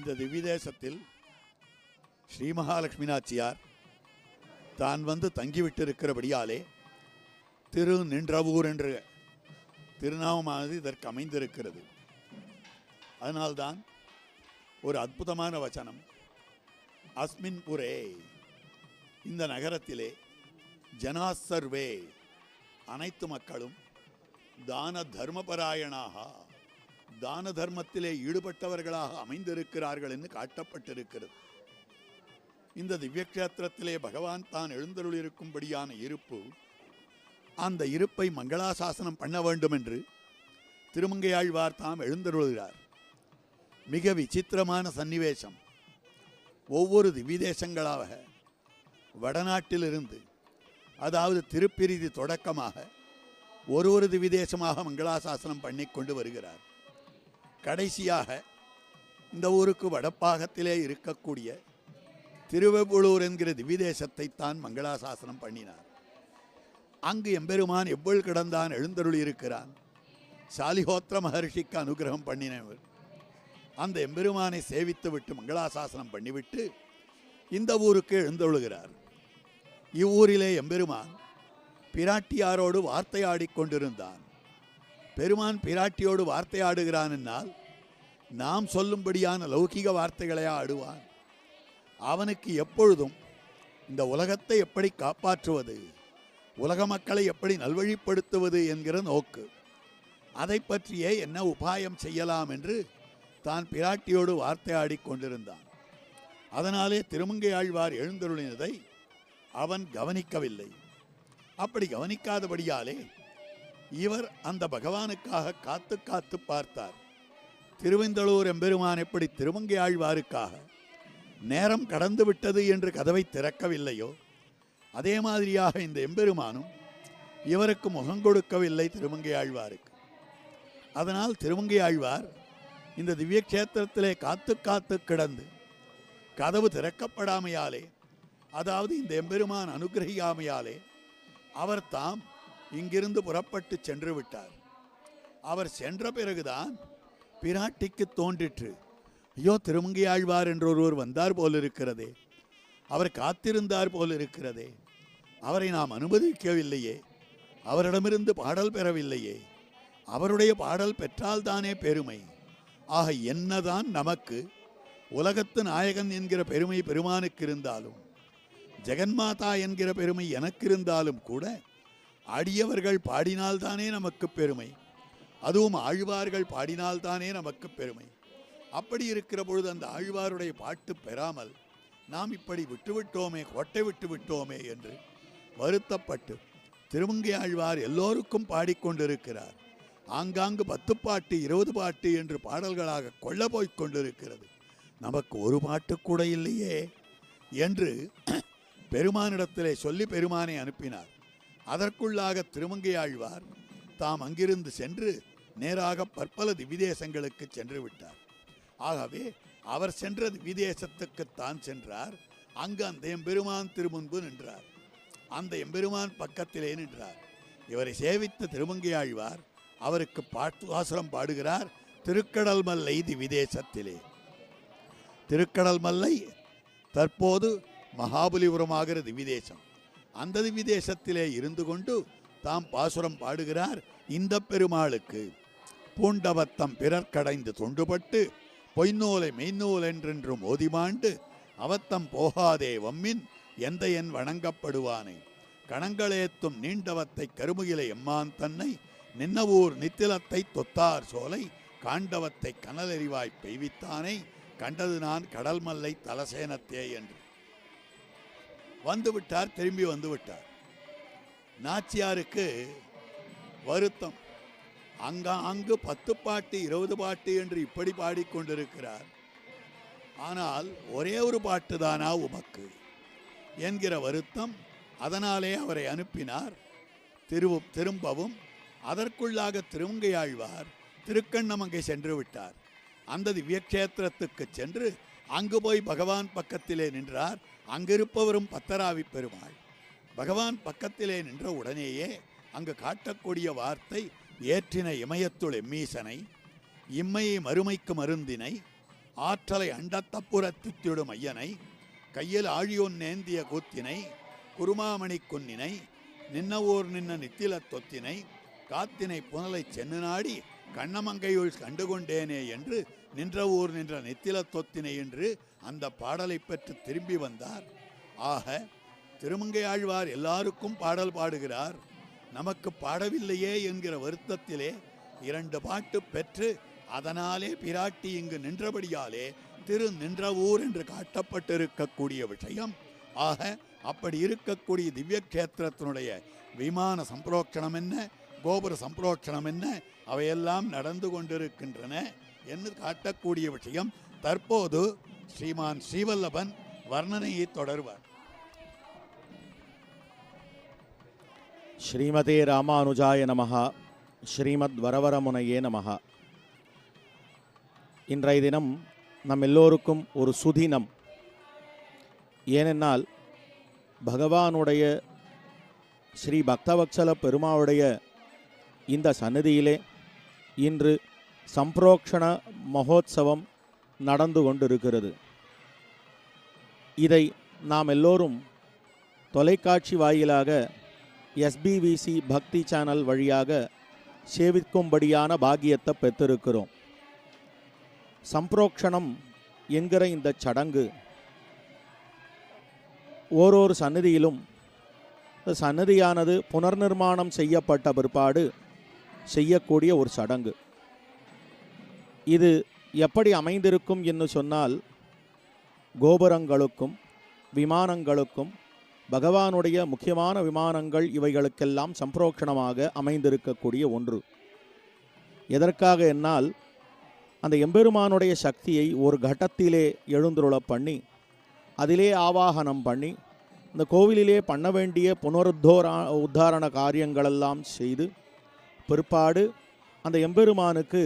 இந்த திவ்யதேசத்தில் ஸ்ரீ மகாலட்சுமி நாச்சியார் தான் வந்து தங்கிவிட்டிருக்கிறபடியாலே திரு நின்றவூர் என்ற திருநாமமானது இதற்கு அமைந்திருக்கிறது. அதனால்தான் ஒரு அற்புதமான வசனம், அஸ்மின் புரே, இந்த நகரத்திலே ஜனாசர்வே, அனைத்து மக்களும் தான தர்மபராயணாக, தான தர்மத்திலே ஈடுபட்டவர்களாக அமைந்திருக்கிறார்கள் என்று காட்டப்பட்டிருக்கிறது. இந்த திவ்யக்ஷேத்திரத்திலே பகவான் தான் எழுந்தருளிருக்கும்படியான இருப்பு, அந்த இருப்பை மங்களாசாசனம் பண்ண வேண்டும் என்று திருமங்கையாழ்வார் தாம் எழுந்தருளுகிறார். மிக விசித்திரமான சன்னிவேசம். ஒவ்வொரு திவ்யதேசங்களாக வடநாட்டிலிருந்து, அதாவது திருப்பிரிதி தொடக்கமாக ஒரு திவ்யதேசமாக மங்களாசாசனம் பண்ணி கொண்டு வருகிறார். கடைசியாக இந்த ஊருக்கு வடப்பாகத்திலே இருக்கக்கூடிய திருவெவ்வளூர் என்கிற திவ்யதேசத்தை தான் மங்களாசாசனம் பண்ணினார். அங்கு எம்பெருமான் எவ்வளவு கிடந்தான் எழுந்தருளி இருக்கிறான். சாலிஹோத்திர மகர்ஷிக்கு அனுகிரகம் பண்ணினவர். அந்த எம்பெருமானை சேவித்து விட்டு மங்களாசாசனம் பண்ணிவிட்டு இந்த ஊருக்கு எழுந்தருளுகிறார். இவ்வூரிலே எம்பெருமான் பிராட்டியாரோடு வார்த்தையாடி கொண்டிருந்தான். பெருமான் பிராட்டியோடு வார்த்தையாடுகிறான் என்னால் நாம் சொல்லும்படியான லௌகிக வார்த்தைகளையா ஆடுவான்? அவனுக்கு எப்பொழுதும் இந்த உலகத்தை எப்படி காப்பாற்றுவது, உலக மக்களை எப்படி நல்வழிப்படுத்துவது என்கிற நோக்கு. அதை பற்றியே என்ன உபாயம் செய்யலாம் என்று தான் பிராட்டியோடு வார்த்தையாடி கொண்டிருந்தான். அதனாலே திருமங்கையாழ்வார் எழுந்தருளினதை அவன் கவனிக்கவில்லை. அப்படி கவனிக்காதபடியாலே இவர் அந்த பகவானுக்காக காத்து காத்து பார்த்தார். திருவெந்தளூர் எம்பெருமான் எப்படி திருமங்கையாழ்வாருக்காக நேரம் கடந்து விட்டது என்று கதவை திறக்கவில்லையோ, அதே மாதிரியாக இந்த எம்பெருமானும் இவருக்கு முகம் கொடுக்கவில்லை திருமங்கையாழ்வாருக்கு. அதனால் திருமங்கையாழ்வார் இந்த திவ்யக்ஷேத்திரத்திலே காத்து காத்து கிடந்து கதவு திறக்கப்படாமையாலே, அதாவது இந்த எம்பெருமான் அனுகிரகியாமையாலே அவர் தாம் இங்கிருந்து புறப்பட்டு சென்று விட்டார். அவர் சென்ற பிறகுதான் பிராட்டிக்கு தோன்றிற்று, ஐயோ திருமங்கையாழ்வார் என்ற ஒருவர் வந்தார் போலிருக்கிறதே, அவர் காத்திருந்தார் போலிருக்கிறதே, அவரை நாம் அனுமதிக்கவில்லையே, அவரிடமிருந்து பாடல் பெறவில்லையே, அவருடைய பாடல் பெற்றால்தானே பெருமை. ஆக என்னதான் நமக்கு உலகத்து நாயகன் என்கிற பெருமை பெருமானுக்கு இருந்தாலும், ஜெகன்மாதா என்கிற பெருமை எனக்கு இருந்தாலும் கூட, அடியவர்கள் பாடினால்தானே நமக்கு பெருமை, அதுவும் ஆழ்வார்கள் பாடினால்தானே நமக்கு பெருமை. அப்படி இருக்கிற பொழுது அந்த ஆழ்வாருடைய பாட்டு பெறாமல் நாம் இப்படி விட்டுவிட்டோமே, கோட்டை விட்டு விட்டோமே என்று வருத்தப்பட்டு திருமங்கை ஆழ்வார் எல்லோருக்கும் பாடிக்கொண்டிருக்கிறார். ஆங்காங்கு 10 பாட்டு 20 பாட்டு என்று பாடல்களாக கொள்ள போய்க் கொண்டிருக்கிறது. நமக்கு ஒரு பாட்டு கூட இல்லையே என்று பெருமானிடத்திலே சொல்லி பெருமானை அனுப்பினார். அதற்குள்ளாக திருமங்கை ஆழ்வார் தாம் அங்கிருந்து சென்று நேராக பற்பல திவ்யதேசங்களுக்கு சென்று விட்டார். ஆகவே அவர் சென்ற திவ்யதேசத்துக்கு தான் சென்றார். அங்கு அந்த எம்பெருமான் திருமுன்பு நின்றார். அந்த எம்பெருமான் பக்கத்திலே நின்றார். இவரை சேவித்த திருமங்கை ஆழ்வார் அவருக்கு பாசுரம் பாடுகிறார். திருக்கடல் மல்லை திவ்யதேசத்திலே, திருக்கடல் மல்லை தற்போது மகாபலிபுரமாகிற திவ்யதேசம், அந்த திவ்யதேசத்திலே இருந்து கொண்டு தாம் பாசுரம் பாடுகிறார். இந்த பெருமாளுக்கு பூண்டவத்தம் பிறர் கடைந்து தொண்டுபட்டு பொய்நூலை மெய்நூல் என்றென்றும் ஓதிமாண்டு அவத்தம் போகாதே வம்மின் எந்த என் வணங்கப்படுவானே, கணங்களேத்தும் நீண்டவத்தை கருமுகிலை எம்மான் தன்னை நின்னவூர் நித்திலத்தை தொத்தார் சோலை காண்டவத்தை கனலெறிவாய் பெய்வித்தானே கண்டது நான் கடல் மல்லை தலசேனத்தே என்று வந்துவிட்டார். திரும்பி வந்து விட்டார். நாச்சியாருக்கு வருத்தம். அங்கு 10 பாட்டு 20 பாட்டு என்று இப்படி பாடிக்கொண்டிருக்கிறார். ஆனால் ஒரே ஒரு பாட்டு தானா உமக்கு என்கிற வருத்தம். அதனாலே அவரை அனுப்பினார். திரும்பவும் அதற்குள்ளாக திருமங்கையாழ்வார் திருக்கண்ணமங்கை சென்று விட்டார். அந்த திவ்யக்ஷேத்திரத்துக்கு சென்று அங்கு போய் பகவான் பக்கத்திலே நின்றார். அங்கிருப்பவரும் பத்தராவி பெருமாள். பகவான் பக்கத்திலே நின்ற உடனேயே அங்கு காட்டக்கூடிய வார்த்தை, ஏற்றின இமயத்துள் எம்மீசனை இம்மையை மறுமைக்கு மருந்தினை ஆற்றலை அண்டத்தப்புறத்தித்திடும் ஐயனை கையில் ஆழியொன் நேந்திய கூத்தினை குருமாமணி குன்னினை நின்னவூர் நின்ன நித்தில தொத்தினை காத்தினை புனலை சென்னு நாடி கண்ணமங்கையுள் கண்டுகொண்டேனே என்று நின்ற ஊர் நின்ற நித்தில தொத்தினை என்று அந்த பாடலை பெற்று திரும்பி வந்தார். ஆக திருமங்கை ஆழ்வார் எல்லாருக்கும் பாடல் பாடுகிறார், நமக்கு பாடவில்லையே என்கிற வருத்தத்திலே 2 பாட்டு பெற்று அதனாலே பிராட்டி இங்கு நின்றபடியாலே திரு நின்ற ஊர் என்று காட்டப்பட்டிருக்கக்கூடிய விஷயம். ஆக அப்படி இருக்கக்கூடிய திவ்ய கேத்திரத்தினுடைய விமான சம்பிரோட்சணம் என்ன, கோபுர சம்பிரோட்சணம் என்ன, அவையெல்லாம் நடந்து கொண்டிருக்கின்றன என்று காட்டக்கூடிய விஷயம். தற்போது ஸ்ரீமான் ஸ்ரீவல்லபன் வர்ணனையை தொடர்வார்.
ஸ்ரீமதே ராமானுஜாய நமஹ. ஸ்ரீமத் வரவரமுனையே நமஹ. இன்றைய தினம் நம் எல்லோருக்கும் ஒரு சுதினம். ஏனென்றால் பகவானுடைய ஸ்ரீ பக்தவத்சல பெருமாளுடைய இந்த சந்நிதியிலே இன்று சம்பிரோக்ஷண மகோத்சவம் நடந்து கொண்டிருக்கிறது. இதை நாம் எல்லோரும் தொலைக்காட்சி வாயிலாக எஸ்பிவிசி பக்தி சேனல் வழியாக சேவிக்கும்படியான பாக்கியத்தை பெற்றிருக்கிறோம். சம்பிரோக்ஷணம் என்கிற இந்த சடங்கு ஓரொரு சந்நிதியிலும் இந்த சந்நிதியானது புனர்நிர்மாணம் செய்யப்பட்ட பிற்பாடு செய்யக்கூடிய ஒரு சடங்கு. இது எப்படி அமைந்திருக்கும் என்று சொன்னால், கோபுரங்களுக்கும் விமானங்களுக்கும் பகவானுடைய முக்கியமான விமானங்கள் இவைகளுக்கெல்லாம் சம்பிரோக்ஷணமாக அமைந்திருக்கக்கூடிய ஒன்று. எதற்காக என்னால், அந்த எம்பெருமானுடைய சக்தியை ஒரு கட்டத்திலே எழுந்துருள பண்ணி அதிலே ஆவாகனம் பண்ணி இந்த கோவிலிலே பண்ண வேண்டிய உத்தாரண காரியங்களெல்லாம் செய்து பிற்பாடு அந்த எம்பெருமானுக்கு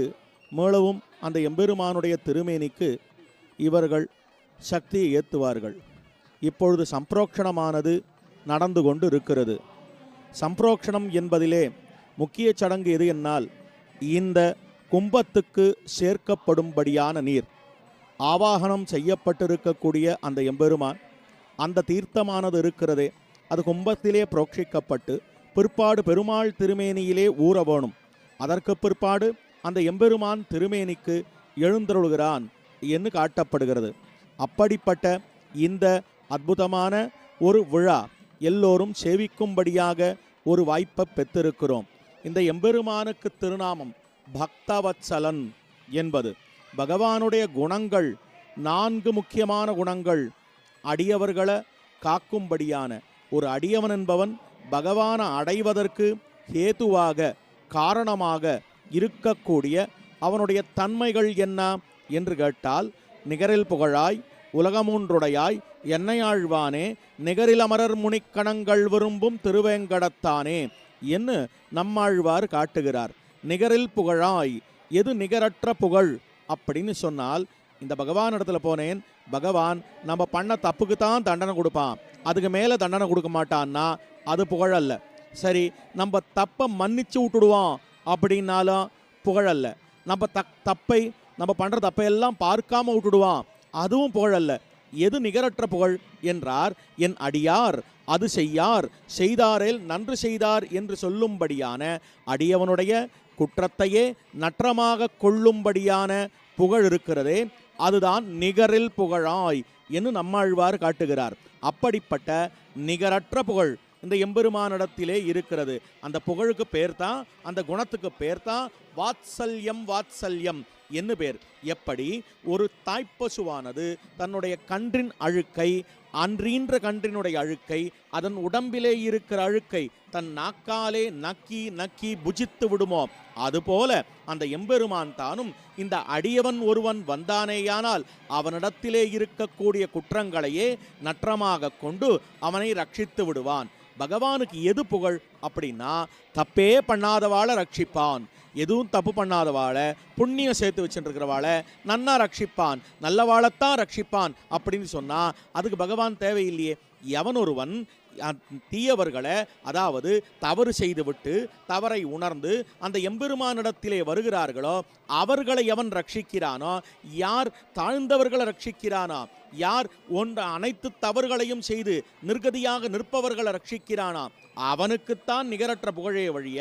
மேளவும் அந்த எம்பெருமானுடைய திருமேனிக்கு இவர்கள் சக்தியை ஏற்றுவார்கள். இப்பொழுது சம்பிரோக்ஷணமானது நடந்து கொண்டு இருக்கிறது. சம்பிரோக்ஷணம் என்பதிலே முக்கிய சடங்கு எது என்னால், இந்த கும்பத்துக்கு சேர்க்கப்படும்படியான நீர் ஆவாகனம் செய்யப்பட்டிருக்கக்கூடிய அந்த எம்பெருமான், அந்த தீர்த்தமானது இருக்கிறதே அது கும்பத்திலே புரோக்ஷிக்கப்பட்டு பிற்பாடு பெருமாள் திருமேனியிலே ஊற வேணும். அதற்கு பிற்பாடு அந்த எம்பெருமான் திருமேனிக்கு எழுந்தருளுகிறான் என்று காட்டப்படுகிறது. அப்படிப்பட்ட இந்த அற்புதமான ஒரு விழா எல்லோரும் சேவிக்கும்படியாக ஒரு வாய்ப்பை பெற்றிருக்கிறோம். இந்த எம்பெருமானுக்கு திருநாமம் பக்தவத்சலன் என்பது. பகவானுடைய குணங்கள் 4 முக்கியமான குணங்கள். அடியவர்களை காக்கும்படியான ஒரு அடியவன் என்பவன் பகவானை அடைவதற்கு ஹேதுவாக காரணமாக இருக்கக்கூடிய அவனுடைய தன்மைகள் என்ன என்று கேட்டால், நிகரில் புகழாய் உலகமூன்றுடையாய் என்னையாழ்வானே நிகரில் அமரர் முனிக்கணங்கள் விரும்பும் திருவேங்கடத்தானே என்று நம்மாழ்வார் காட்டுகிறார். நிகரில் புகழாய், எது நிகரற்ற புகழ் அப்படின்னு சொன்னால், இந்த பகவான் இடத்துல போனேன், பகவான் நம்ம பண்ண தப்புக்கு தான் தண்டனை கொடுப்பான், அதுக்கு மேலே தண்டனை கொடுக்க மாட்டான்னா அது புகழ் அல்ல. சரி, நம்ம தப்பை மன்னிச்சு விட்டுடுவோம் அப்படின்னாலும் புகழ் அல்ல. நம்ம தப்பை நம்ம பண்ணுற தப்பையெல்லாம் பார்க்காம விட்டுடுவான், அதுவும் புகழ் அல்ல. எது நிகரற்ற புகழ் என்றார், என் அடியார் அது செய்யார் செய்தாரேல் நன்று செய்தார் என்று சொல்லும்படியான அடியவனுடைய குற்றத்தையே நற்றமாக கொள்ளும்படியான புகழ் இருக்கிறதே, அதுதான் நிகரில் புகழாய் என்று நம்மாழ்வார் காட்டுகிறார். அப்படிப்பட்ட நிகரற்ற புகழ் இந்த எம்பெருமானிடத்திலே இருக்கிறது. அந்த புகழுக்கு பேர் தான், அந்த குணத்துக்கு பேர் தான் வாத்சல்யம். வாத்சல்யம் என்ன பேர்? எப்படி ஒரு தாய்ப்பசுவானது தன்னுடைய கன்றின் அழுக்கை, அன்றீன்ற கன்றினுடைய அழுக்கை, அதன் உடம்பிலே இருக்கிற அழுக்கை தன் நாக்காலே நக்கி நக்கி புஜித்து விடுமோ, அதுபோல அந்த எம்பெருமான் தானும் இந்த அடியவன் ஒருவன் வந்தானேயானால் அவனிடத்திலே இருக்கக்கூடிய குற்றங்களையே நற்றமாக கொண்டு அவனை ரட்சித்து விடுவான். பகவானுக்கு எது புகழ் அப்படின்னா, தப்பே பண்ணாதவாளை ரட்சிப்பான், எதுவும் தப்பு பண்ணாதவாளை, புண்ணியம் சேர்த்து வச்சுருக்கிறவாளை நன்னா ரட்சிப்பான், நல்லவாளைத்தான் ரட்சிப்பான் அப்படின்னு சொன்னால் அதுக்கு பகவான் தேவையில்லையே. எவன் ஒருவன் தீயவர்களை, அதாவது தவறு செய்துவிட்டு தவறை உணர்ந்து அந்த எம்பெருமானிடத்திலே வருகிறார்களோ அவர்களை எவன் ரட்சிக்கிறானோ, யார் தாழ்ந்தவர்களை ரட்சிக்கிறானோ, யார் அனைத்து தவறுகளையும் செய்து நிர்கதியாக நிற்பவர்களை ரட்சிக்கிறானா அவனுக்குத்தான் நிகரற்ற புகழே வழிய,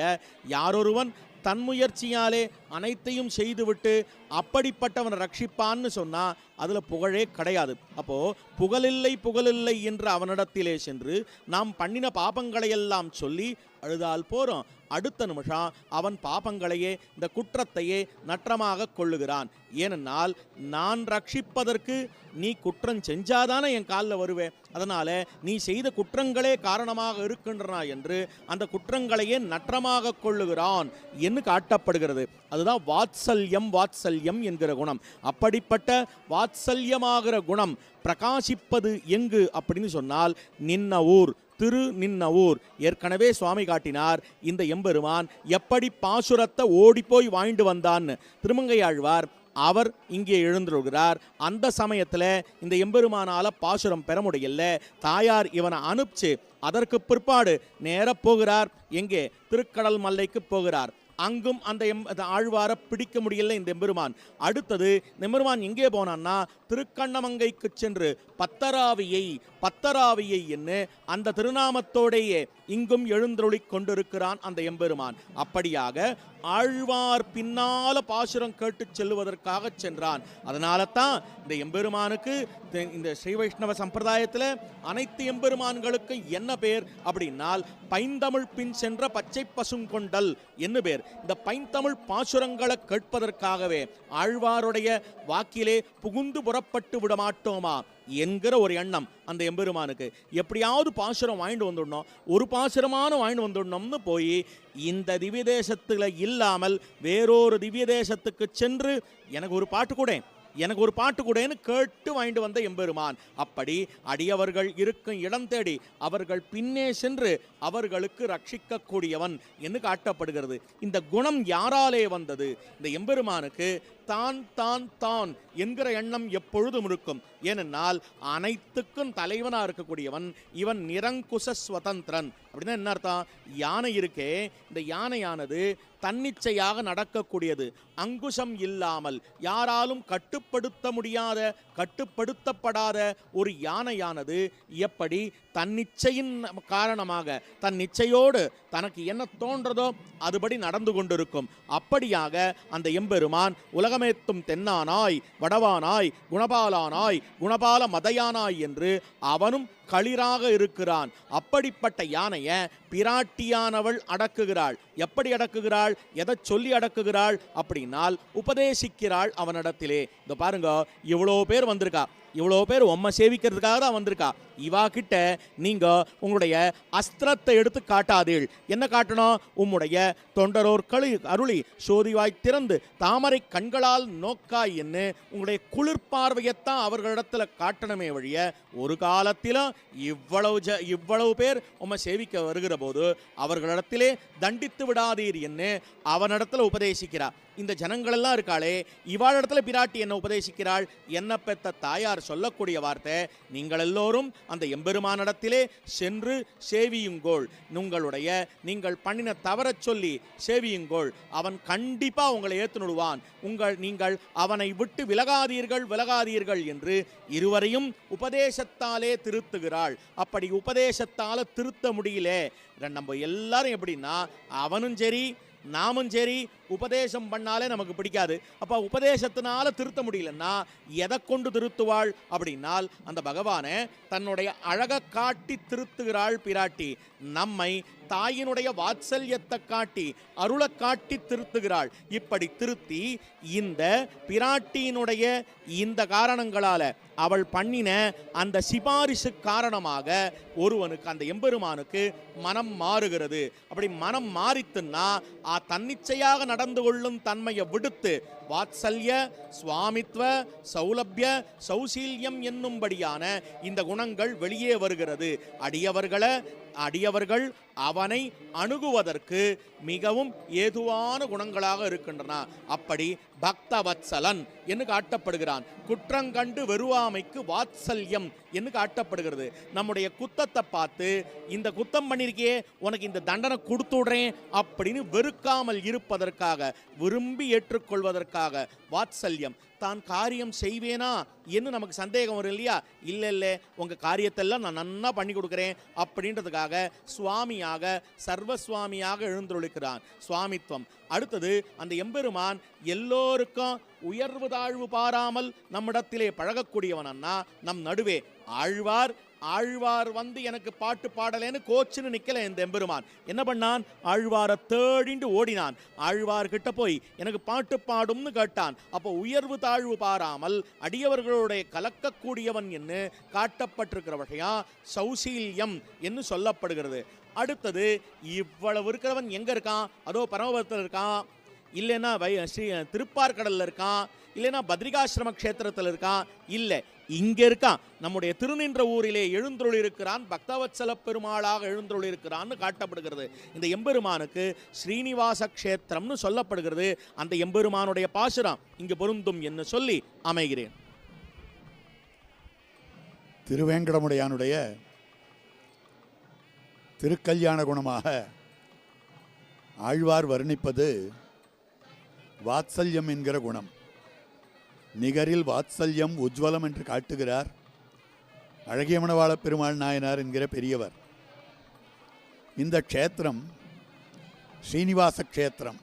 யாரொருவன் தன் முயற்சியாலே அனைத்தையும் செய்துவிட்டு அப்படிப்பட்டவனை ரட்சிப்பான்னு சொன்னா அதுல புகழே கிடையாது. அப்போ புகழில்லை புகழில்லை என்று அவனிடத்திலே சென்று நாம் பண்ணின பாபங்களையெல்லாம் சொல்லி அழுதால் போறோம். அடுத்த நிமிஷம் அவன் பாபங்களையே, இந்த குற்றத்தையே நற்றமாக கொள்ளுகிறான். ஏனென்னால் நான் ரட்சிப்பதற்கு நீ குற்றம் செஞ்சாதானே என் காலில் வருவேன், அதனால நீ செய்த குற்றங்களே காரணமாக இருக்கின்றன என்று அந்த குற்றங்களையே நற்றமாக கொள்ளுகிறான் என்று காட்டப்படுகிறது. அதுதான் வாத்சல்யம், வாத்சல்யம் என்கிற குணம். அப்படிப்பட்ட வாத்சல்யமாகிற குணம் பிரகாசிப்பது எங்கு அப்படின்னு சொன்னால் நின்ன ஊர், திரு நின்ன ஊர். ஏற்கனவே சுவாமி காட்டினார் இந்த எம்பெருமான் எப்படி பாசுரத்தை ஓடிப்போய் வாங்கிட்டு வந்தான்னு. திருமங்கையாழ்வார் அவர் இங்கே எழுந்துள்ளார். அந்த சமயத்தில் இந்த எம்பெருமானால பாசுரம் பெற முடியல. தாயார் இவனை அனுப்பிச்சு அதற்கு பிற்பாடு நேர போகிறார். எங்கே? திருக்கடல் மல்லைக்கு போகிறார். அங்கும் அந்த ஆழ்வார பிடிக்க முடியல இந்த எம்பெருமான். அடுத்தது எம்பெருமான் எங்கே போனான்னா திருக்கண்ணமங்கைக்கு சென்று பத்தராவியை என்று அந்த திருநாமத்தோடையே இங்கும் எழுந்தருளிக் கொண்டிருக்கிறான் அந்த எம்பெருமான். அப்படியாக ஆழ்வார் பின்னால பாசுரம் கேட்டு செல்லுவதற்காக சென்றான். அதனால தான் இந்த எம்பெருமானுக்கு இந்த ஸ்ரீ வைஷ்ணவ சம்பிரதாயத்தில் அனைத்து எம்பெருமான்களுக்கும் என்ன பேர் அப்படின்னால் பைந்தமிழ் பின் சென்ற பச்சை பசுங்கொண்டல் என்ன பேர். இந்த பைந்தமிழ் பாசுரங்களை கேட்பதற்காகவே ஆழ்வாருடைய வாக்கிலே புகுந்து புறப்பட்டு விட மாட்டோமா என்கிற ஒரு எண்ணம் அந்த எம்பெருமானுக்கு. எப்படியாவது பாசுரம் வாங்கிட்டு வந்துடணும், ஒரு பாசுரமான வாங்கிட்டு வந்துடணும்னு போய் இந்த திவ்ய தேசத்துல இல்லாமல் வேறொரு திவ்ய தேசத்துக்கு சென்று எனக்கு ஒரு பாட்டு கூடன்னு கேட்டு வாங்கிட்டு வந்த எம்பெருமான். அப்படி அடியவர்கள் இருக்கும் இடம் தேடி அவர்கள் பின்னே சென்று அவர்களுக்கு ரட்சிக்கக்கூடியவன் என்று காட்டப்படுகிறது. இந்த குணம் யாராலே வந்தது? இந்த எம்பெருமானுக்கு தான் தான் தான் என்கிற எண்ணம் எப்பொழுதும் இருக்கும். ஏனென்னால் அனைத்துக்கும் தலைவனா இருக்கக்கூடியவன் இவன். நிரங்குச ஸ்வதந்திரன் அப்படின்னா என்ன அர்த்தம்? யானை இருக்கே, இந்த யானையானது தன்னிச்சையாக நடக்கக்கூடியது. அங்குசம் இல்லாமல் யாராலும் கட்டுப்படுத்த முடியாத, கட்டுப்படுத்தப்படாத ஒரு யானையானது எப்படி தன்னிச்சையின் காரணமாக தன் நிச்சையோடு தனக்கு என்ன தோன்றதோ அதுபடி நடந்து கொண்டிருக்கும். அப்படியாக அந்த எம்பெருமான் உலகமேத்தும் தென்னானாய், வடவானாய், குணபாலானாய், குணபால மதையானாய் என்று அவனும் களிராக இருக்கிறான். அப்படிப்பட்ட யானையை பிராட்டியானவள் அடக்குகிறாள். எப்படி அடக்குகிறாள்? எதை சொல்லி அடக்குகிறாள் அப்படின்னால் உபதேசிக்கிறாள் அவனிடத்திலே. இந்த பாருங்க, இவ்வளோ பேர் வந்திருக்கா, இவ்வளோ பேர் உம்மை சேவிக்கிறதுக்காக தான் வந்திருக்கா. இவா கிட்ட நீங்க உங்களுடைய அஸ்திரத்தை எடுத்து காட்டாதீள். என்ன காட்டணும்? உம்முடைய தொண்டரோர் அருளி சோதிவாய் திறந்து தாமரை கண்களால் நோக்காய் என்ன உங்களுடைய குளிர் பார்வையத்தான் அவர்களிடத்துல காட்டணுமே வழிய ஒரு காலத்திலும் இவ்வளவு பேர் உம்மை சேவிக்க வருகிற போது அவர்களிடத்திலே தண்டித்து விடாதீர் என்ன அவனிடத்துல உபதேசிக்கிறார். இந்த ஜனங்களெல்லாம் இருக்காளே, இவாளிடத்துல பிராட்டி என்ன உபதேசிக்கிறாள்? என்ன பெத்த தாயார் சொல்லக்கூடிய வார்த்தை, நீங்கள் எல்லோரும் அந்த எம்பெருமானிடத்திலே சென்று சேவியுங்கோள். நீங்கள் பண்ணின தவற சொல்லி சேவியுங்கோள். அவன் கண்டிப்பா உங்களை ஏத்துனுடுவான். நீங்கள் அவனை விட்டு விலகாதீர்கள் என்று இருவரையும் உபதேசத்தாலே திருத்துகிறாள். அப்படி உபதேசத்தால திருத்த முடியல. நம்ம எல்லாரும் எப்படின்னா, அவனும் சரி நாமும் சரி உபதேசம் பண்ணாலே நமக்கு பிடிக்காது. அப்போ உபதேசத்தினால திருத்த முடியலன்னா எதை கொண்டு திருத்துவாள் அப்படின்னால் அந்த பகவானை தன்னுடைய அழகை காட்டி திருத்துகிறாள் பிராட்டி. நம்மை தாயினுடைய வாத்சல்யத்தை காட்டி அருளை காட்டி திருத்துகிறாள். இப்படி திருத்தி இந்த பிராட்டியினுடைய இந்த காரணங்களால அவள் பண்ணின அந்த சிபாரிசு காரணமாக ஒருவனுக்கு, அந்த எம்பெருமானுக்கு மனம் மாறுகிறது. அப்படி மனம் மாறித்துன்னா தன்னிச்சையாக நடந்து கொள்ளும் தன்மையை விடுத்து வாத்சல்ய, சுவாமித்வ, சௌலபிய, சௌசீல்யம் என்னும்படியான இந்த குணங்கள் வெளியே வருகிறது. அடியவர்களை அடியவர்கள் அவனை அணுகுவதற்கு மிகவும் ஏதுவான குணங்களாக இருக்கின்றன. அப்படி பக்தவத்சலன் என்று காட்டப்படுகிறான். குற்றங்கண்டு வெறுவாமைக்கு வாத்சல்யம் என்று காட்டப்படுகிறது. நம்முடைய குத்தத்தை பார்த்து இந்த குத்தம் பண்ணிருக்கே, உனக்கு இந்த தண்டனை கொடுத்துடுறேன் அப்படின்னு வெறுக்காமல் இருப்பதற்காக, விரும்பி ஏற்றுக்கொள்வதற்காக வாத்சல்யம். தான் காரியம் செய்வேனா என்று நமக்கு சந்தேகம் வரும் இல்லையா? இல்லை உங்கள் காரியத்தெல்லாம் நான் நன்னா பண்ணி கொடுக்குறேன் அப்படின்றதுக்காக சுவாமியாக, சர்வசுவாமியாக எழுந்தருளிக்கிறான். சுவாமித்துவம். அடுத்தது, அந்த எம்பெருமான் எல்லோருக்கும் உயர்வு தாழ்வு பாராமல் நம்மிடத்திலே பழகக்கூடியவனா. நம் நடுவே ஆழ்வார் வந்து எனக்கு பாட்டு பாடலேன்னு கோச்சுன்னு நிக்கல. இந்த எம்பெருமான் என்ன பண்ணான்? ஆழ்வாரை தேடிண்டு ஓடினான். ஆழ்வார்கிட்ட போய் எனக்கு பாட்டு பாடும்னு கேட்டான். அப்போ உயர்வு தாழ்வு பாராமல் அடியவர்களுடைய கலக்கக்கூடியவன் என்று காட்டப்பட்டிருக்கிற வகையா சௌசீல்யம் என்று சொல்லப்படுகிறது. அடுத்தது, இவ்வளவு இருக்கிறவன் எங்க இருக்கான்? அதோ பரமபதத்தில் இருக்கான், இல்லைன்னா ஸ்ரீ திருப்பார்கடல்ல இருக்கான், இல்லைன்னா பத்ரிகாசிரம க்ஷேத்திரத்தில் இருக்கான், இல்லை இங்க இருக்கான். நம்முடைய திருநின்ற ஊரிலே எழுந்தருள் இருக்கிறான், பக்தவத்சல பெருமாளாக எழுந்தருள் இருக்கிறான்னு காட்டப்படுகிறது. இந்த எம்பெருமானுக்கு ஸ்ரீனிவாச க்ஷேத்திரம்னு சொல்லப்படுகிறது. அந்த எம்பெருமானுடைய பாசுரம் இங்கு பொருந்தும் என்று சொல்லி அமைகிறேன்.
திருவேங்கடமுடையானுடைய திருக்கல்யாண குணமாக ஆழ்வார் வர்ணிப்பது வாத்சல்யம் என்கிற குணம். நிகரில் வாத்சல்யம் உஜ்வலம் என்று காட்டுகிறார் அழகிய மணவாள பெருமாள் நாயனார் என்கிற பெரியவர். இந்த க்ஷேத்திரம் ஸ்ரீனிவாச க்ஷேத்திரம்.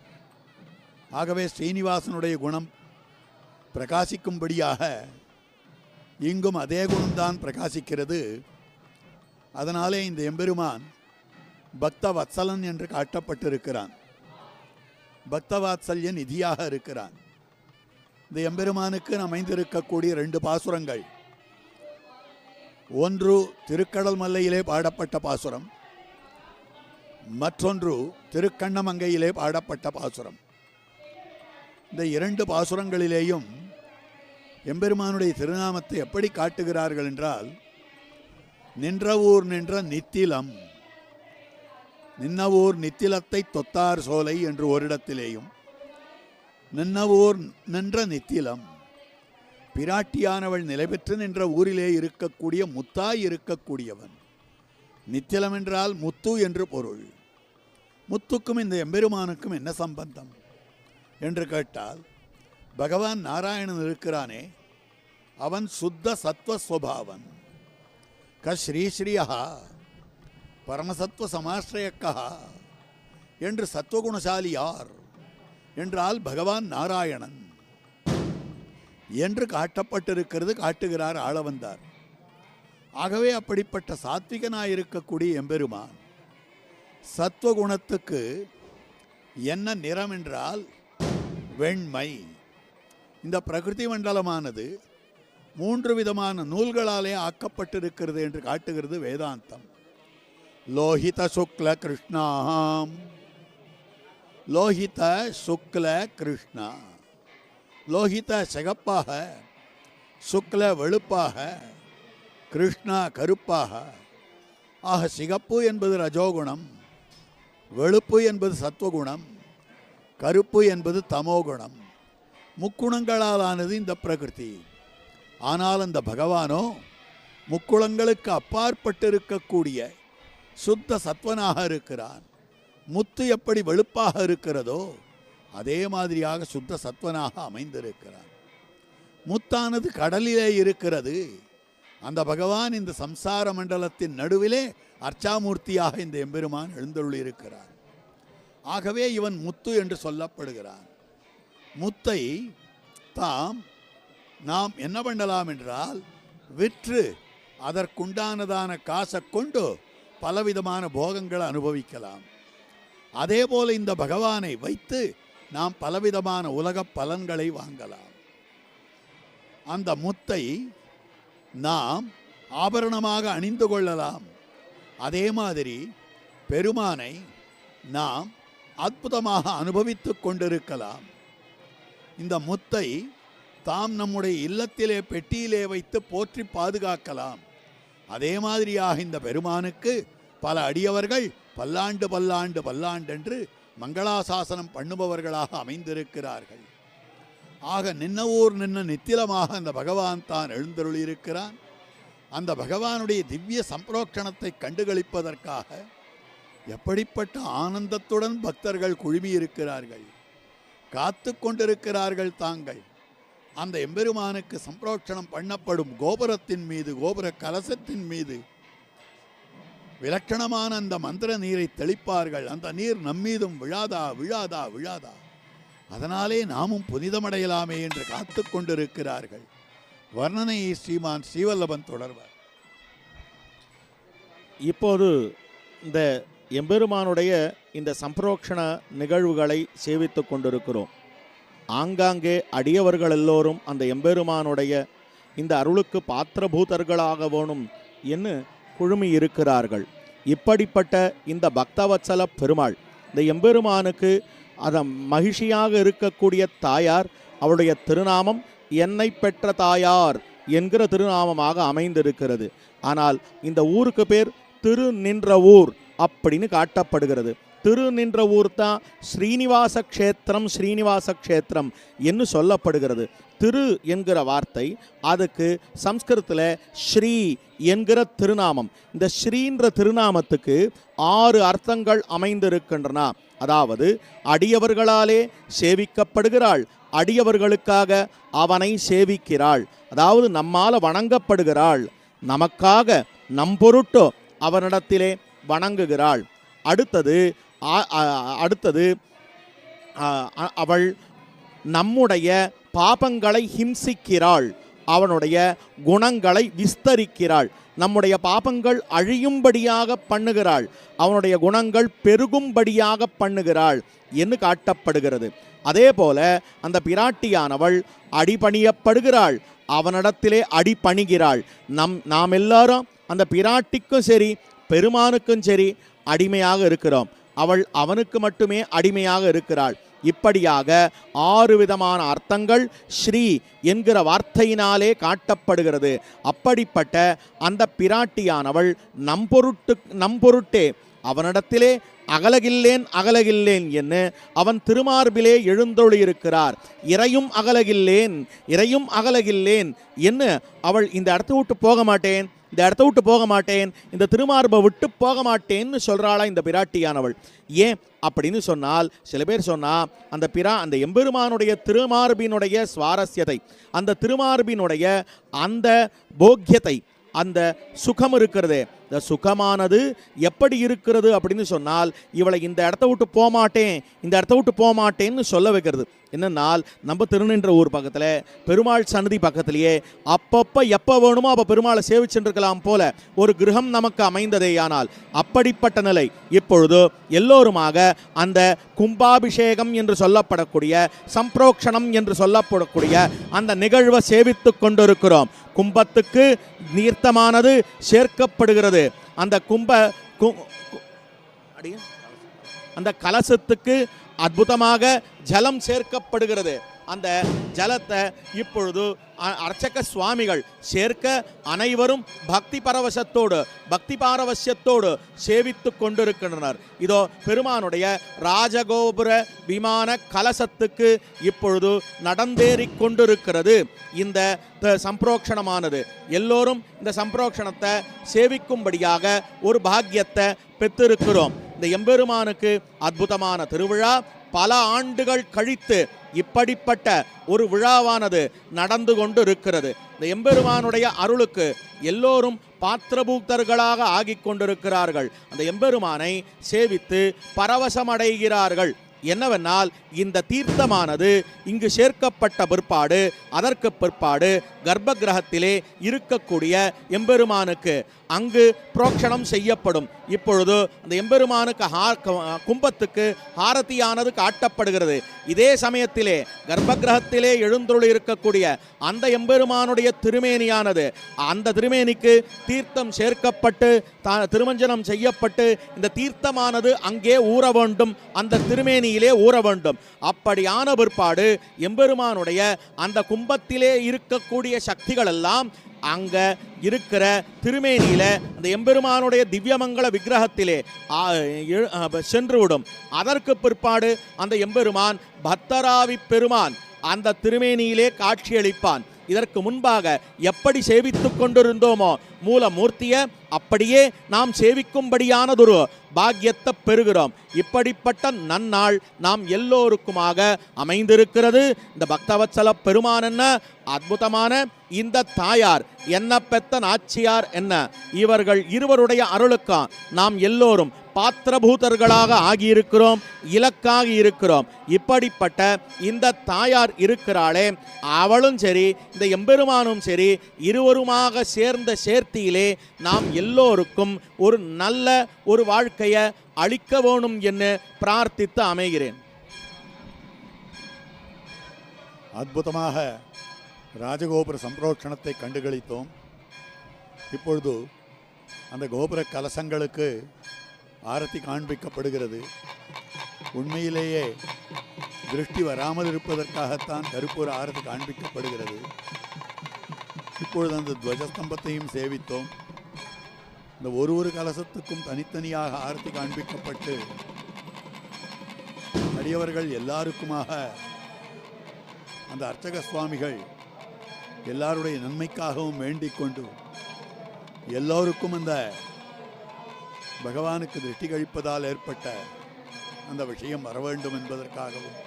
ஆகவே ஸ்ரீனிவாசனுடைய குணம் பிரகாசிக்கும்படியாக இங்கும் அதே குணம்தான் பிரகாசிக்கிறது. அதனாலே இந்த எம்பெருமான் பக்தவத்சலன் என்று காட்டப்பட்டிருக்கிறான். பக்தவாத்சல்ய நிதியாக இருக்கிறான். இந்த எம்பெருமானுக்கு அமைந்திருக்கக்கூடிய 2 பாசுரங்கள், ஒன்று திருக்கடல் மல்லையிலே பாடப்பட்ட பாசுரம், மற்றொன்று திருக்கண்ணமங்கையிலே பாடப்பட்ட பாசுரம். இந்த 2 பாசுரங்களிலேயும் எம்பெருமானுடைய திருநாமத்தை எப்படி காட்டுகிறார்கள் என்றால், நின்ற ஊர் நின்ற நித்திலம், நின்னவூர் நித்திலத்தை தொத்தார் சோலை என்று ஓரிடத்திலேயும், நின்னவூர் நின்ற நித்திலம், பிராட்டியானவள் நிலை பெற்று நின்ற ஊரிலே இருக்கக்கூடிய முத்தாய் இருக்கக்கூடியவன். நித்திலம் என்றால் முத்து என்று பொருள். முத்துக்கும் இந்த எம்பெருமானுக்கும் என்ன சம்பந்தம் என்று கேட்டால், பகவான் நாராயணன் இருக்கிறானே, அவன் சுத்த சத்வஸ்வபாவன். ஸ்ரீஸ்ரீயா பரமசத்வ சமாஸ்ரயக்கா என்று சத்வகுணசாலி யார் என்றால் பகவான் நாராயணன் என்று காட்டப்பட்டிருக்கிறது, காட்டுகிறார் ஆளவந்தார். ஆகவே அப்படிப்பட்ட சாத்விகனாயிருக்கக்கூடிய எம்பெருமான் சத்வகுணத்துக்கு என்ன நிறம் என்றால் வெண்மை. இந்த பிரகிருதி மண்டலமானது 3 விதமான நூல்களாலே ஆக்கப்பட்டிருக்கிறது என்று காட்டுகிறது வேதாந்தம். லோஹித சுக்ல கிருஷ்ணாம், லோஹித சுக்ல கிருஷ்ணா, லோஹித சிகப்பாக, சுக்ல வெளுப்பாக, கிருஷ்ணா கருப்பாக. ஆக சிகப்பு என்பது ரஜோகுணம், வெளுப்பு என்பது சத்வகுணம், கருப்பு என்பது தமோகுணம். முக்குணங்களாலானது இந்த பிரகிருதி. ஆனால் அந்த பகவானோ முக்குளங்களுக்கு அப்பாற்பட்டிருக்கக்கூடிய சுத்த சத்வனாக இருக்கிறான். முத்து எப்படி வெளுப்பாக இருக்கிறதோ அதே மாதிரியாக சுத்த சத்வனாக அமைந்திருக்கிறான். முத்தானது கடலிலே இருக்கிறது. அந்த பகவான் இந்த சம்சார மண்டலத்தின் நடுவிலே அர்ச்சாமூர்த்தியாக இந்த எம்பெருமான் எழுந்தருளியிருக்கிறான். ஆகவே இவன் முத்து என்று சொல்லப்படுகிறான். முத்தை நாம் என்ன பண்ணலாம் என்றால், விற்று அதற்குண்டானதான காசை கொண்டு பலவிதமான போகங்களை அனுபவிக்கலாம். அதே போல இந்த பகவானை வைத்து நாம் பலவிதமான உலக பலன்களை வாங்கலாம். அந்த முத்தை நாம் ஆபரணமாக அணிந்து கொள்ளலாம். அதே மாதிரி பெருமானை நாம் அற்புதமாக அனுபவித்து கொண்டிருக்கலாம். இந்த முத்தை தாம் நம்முடைய இல்லத்திலே பெட்டியிலே வைத்து போற்றி பாதுகாக்கலாம். அதே மாதிரியாக இந்த பெருமானுக்கு பல அடியவர்கள் பல்லாண்டு பல்லாண்டு பல்லாண்டென்று மங்களாசாசனம் பண்ணுபவர்களாக அமைந்திருக்கிறார்கள். ஆக நின்னவூர் நின்ன நித்திலமாக அந்த பகவான் தான் எழுந்தருளியிருக்கிறான். அந்த பகவானுடைய திவ்ய சம்பிரோக்ஷணத்தை கண்டுகளிப்பதற்காக எப்படிப்பட்ட ஆனந்தத்துடன் பக்தர்கள் குழுமியிருக்கிறார்கள், காத்து கொண்டிருக்கிறார்கள். தாங்கள் அந்த எம்பெருமானுக்கு சம்பிரோக்ஷணம் பண்ணப்படும் கோபுரத்தின் மீது, கோபுர கலசத்தின் மீது விலட்சணமான அந்த மந்திர நீரை தெளிப்பார்கள். அந்த நீர் நம்மீதும் விழாதா விழாதா விழாதா, அதனாலே நாமும் புனிதமடையலாமே என்று காத்து கொண்டிருக்கிறார்கள். வர்ணனையை ஸ்ரீமான் ஸ்ரீவல்லபன் தொடர்வார்.
இப்போது இந்த எம்பெருமானுடைய இந்த சம்பிரோக்ஷண நிகழ்வுகளை சேவித்து கொண்டிருக்கிறோம். ஆங்காங்கே அடியவர்கள் எல்லோரும் அந்த எம்பெருமானுடைய இந்த அருளுக்கு பாத்திரபூதர்களாக வேணும் என்று குழுமி இருக்கிறார்கள். இப்படிப்பட்ட இந்த பக்தவத்சல பெருமாள், இந்த எம்பெருமானுக்கு அத மகிழ்ச்சியாக இருக்கக்கூடிய தாயார், அவளுடைய திருநாமம் என்னை பெற்ற தாயார் என்கிற திருநாமமாக அமைந்திருக்கிறது. ஆனால் இந்த ஊருக்கு பேர் திரு நின்ற ஊர் அப்படின்னு காட்டப்படுகிறது. திரு நின்ற ஊர் தான் ஸ்ரீனிவாச க்ஷேத்திரம், ஸ்ரீனிவாச க்ஷேத்திரம் என்று சொல்லப்படுகிறது. திரு என்கிற வார்த்தை, அதுக்கு சம்ஸ்கிருதத்தில் ஸ்ரீ என்கிற திருநாமம். இந்த ஸ்ரீன்ற திருநாமத்துக்கு 6 அர்த்தங்கள் அமைந்திருக்கின்றன. அதாவது அடியவர்களாலே சேவிக்கப்படுகிறாள், அடியவர்களுக்காக அவனை சேவிக்கிறாள், அதாவது நம்மால் வணங்கப்படுகிறாள், நமக்காக நம் பொருட்டோ அவனிடத்திலே வணங்குகிறாள். அடுத்தது அவள் நம்முடைய பாபங்களை ஹிம்சிக்கிறாள், அவனுடைய குணங்களை விஸ்தரிக்கிறாள், நம்முடைய பாபங்கள் அழியும்படியாக பண்ணுகிறாள், அவனுடைய குணங்கள் பெருகும்படியாக பண்ணுகிறாள் என்று காட்டப்படுகிறது. அதே போல அந்த பிராட்டியானவள் அடிபணியப்படுகிறாள், அவனிடத்திலே அடிபணிகிறாள். நாம் எல்லாரும் அந்த பிராட்டிக்கும் சரி பெருமானுக்கும் சரி அடிமையாக இருக்கிறோம், அவள் அவனுக்கு மட்டுமே அடிமையாக இருக்கிறாள். இப்படியாக 6 விதமான அர்த்தங்கள் ஸ்ரீ என்கிற வார்த்தையினாலே காட்டப்படுகிறது. அப்படிப்பட்ட அந்த பிராட்டியானவள் நம் பொருட்டே அவனிடத்திலே அகலகில்லேன் அகலகில்லேன் என்று அவன் திருமார்பிலே எழுந்தொழியிருக்கிறார். இறையும் அகலகில்லேன், இறையும் அகலகில்லேன் என்று அவள் இந்த இடத்த விட்டு போக மாட்டேன், இந்த இடத்த விட்டு போக மாட்டேன், இந்த திருமார்பை விட்டு போக மாட்டேன்னு சொல்கிறாளா இந்த பிராட்டியானவள். ஏன் அப்படின்னு சொன்னால், சில பேர் சொன்னால் அந்த எம்பெருமானுடைய திருமார்பினுடைய சுவாரஸ்யத்தை, அந்த திருமார்பினுடைய அந்த போக்கியத்தை, அந்த சுகம் இருக்கிறது, இந்த சுகமானது எப்படி இருக்கிறது அப்படின்னு சொன்னால், இவளை இந்த இடத்த விட்டு போகமாட்டேன், இந்த இடத்த விட்டு போகமாட்டேன்னு சொல்ல வைக்கிறது. என்னென்னால், நம்ம திருநின்ற ஊர் பக்கத்தில் பெருமாள் சன்னதி பக்கத்திலேயே அப்பப்போ எப்போ வேணுமோ அப்போ பெருமாளை சேவிச்சுருக்கலாம் போல ஒரு கிரகம் நமக்கு அமைந்ததேயானால், அப்படிப்பட்ட நிலை இப்பொழுது எல்லோருமாக அந்த கும்பாபிஷேகம் என்று சொல்லப்படக்கூடிய, சம்பிரோக்ஷணம் என்று சொல்லப்படக்கூடிய அந்த நிகழ்வை சேவித்து கொண்டிருக்கிறோம். கும்பத்துக்கு நீர்த்தமானது சேர்க்கப்படுகிறது. அந்த அந்த கலசத்துக்கு அற்புதமாக ஜலம் சேர்க்கப்படுகிறது. அந்த ஜலத்தை இப்பொழுது அர்ச்சக சுவாமிகள் சேர்க்க அனைவரும் பக்தி பாரவசியத்தோடு சேவித்து கொண்டிருக்கின்றனர். இதோ பெருமானுடைய ராஜகோபுர விமான கலசத்துக்கு இப்பொழுது நடந்தேறி கொண்டிருக்கிறது இந்த சம்பிரோக்ஷணமானது. எல்லோரும் இந்த சம்பிரோக்ஷணத்தை சேவிக்கும்படியாக ஒரு பாக்கியத்தை பெற்றிருக்கிறோம். இந்த எம்பெருமானுக்கு அற்புதமான திருவிழா. பல ஆண்டுகள் கழித்து இப்படிப்பட்ட ஒரு விழாவானது நடந்து கொண்டு இருக்கிறது. இந்த எம்பெருமானுடைய அருளுக்கு எல்லோரும் பாத்திரபூக்தர்களாக ஆகிக் கொண்டிருக்கிறார்கள். அந்த எம்பெருமானை சேவித்து பரவசமடைகிறார்கள். என்னவென்னால், இந்த தீர்த்தமானது இங்கு சேர்க்கப்பட்ட பிற்பாடு, அதற்கு பிற்பாடு கர்ப்ப கிரகத்திலே இருக்கக்கூடிய எம்பெருமானுக்கு அங்கு புரோக்ஷணம் செய்யப்படும். இப்பொழுது அந்த எம்பெருமானுக்கு கும்பத்துக்கு ஹாரதியானது காட்டப்படுகிறது. இதே சமயத்திலே கர்ப்ப கிரகத்திலே எழுந்தருளி இருக்கக்கூடிய அந்த எம்பெருமானுடைய திருமேனியானது, அந்த திருமேனிக்கு தீர்த்தம் சேர்க்கப்பட்டு திருமஞ்சனம் செய்யப்பட்டு இந்த தீர்த்தமானது அங்கே ஊற வேண்டும், அந்த திருமேனியிலே ஊற வேண்டும். அப்படியான பிற்பாடு எம்பெருமானுடைய அந்த கும்பத்திலே இருக்கக்கூடிய சக்திகள் எல்லாம் அங்க இருக்கிற திருமேனியில அந்த எம்பெருமானுடைய திவ்யமங்கள விக்கிரகத்திலே சென்றுவிடும். அதற்கு பிற்பாடு அந்த எம்பெருமான் பத்தராவி பெருமான் அந்த திருமேனியிலே காட்சியளிப்பான். இதற்கு முன்பாக எப்படி சேவித்துக் கொண்டிருந்தோமோ மூலமூர்த்தியை அப்படியே நாம் சேவிக்கும்படியானதொரு பாக்கியத்தை பெறுகிறோம். இப்படிப்பட்ட நன்னாள் நாம் எல்லோருக்குமாக அமைந்திருக்கிறது. இந்த பக்தவத்சல பெருமான் என்ன, அற்புதமான இந்த தாயார் என்ன, பெத்த நாச்சியார் என்ன, இவர்கள் இருவருடைய அருளுக்காக நாம் எல்லோரும் பாத்திரபூதர்களாக ஆகியிருக்கிறோம், இலக்காகி இருக்கிறோம். இப்படிப்பட்ட இந்த தாயார் இருக்கிறாளே, அவளும் சரி இந்த எம்பெருமானும் சரி இருவருமாக சேர்ந்த சேர்த்தியிலே நாம் எல்லோருக்கும் ஒரு நல்ல ஒரு வாழ்க்கையை அளிக்க வேணும் என்று பிரார்த்தித்து அமைகிறேன்.
அற்புதமாக ராஜகோபுர சம்பிரோட்சணத்தை கண்டுகளித்தோம். இப்பொழுது அந்த கோபுர கலசங்களுக்கு ஆரத்தி காண்பிக்கப்படுகிறது. உண்மையிலேயே திருஷ்டி வராமல் இருப்பதற்காகத்தான் கருப்பூர ஆரத்தி காண்பிக்கப்படுகிறது. இப்பொழுது அந்த துவஜஸ்தம்பத்தையும் சேவித்தோம். இந்த ஒரு கலசத்துக்கும் தனித்தனியாக ஆரத்தி காண்பிக்கப்பட்டு அடியவர்கள் எல்லாருக்குமாக அந்த அர்ச்சக சுவாமிகள் எல்லாருடைய நன்மைக்காகவும் வேண்டிக் கொண்டு எல்லோருக்கும் அந்த பகவானுக்கு திருஷ்டி கழிப்பதால் ஏற்பட்ட அந்த விஷயம் வர வேண்டும் என்பதற்காகவும்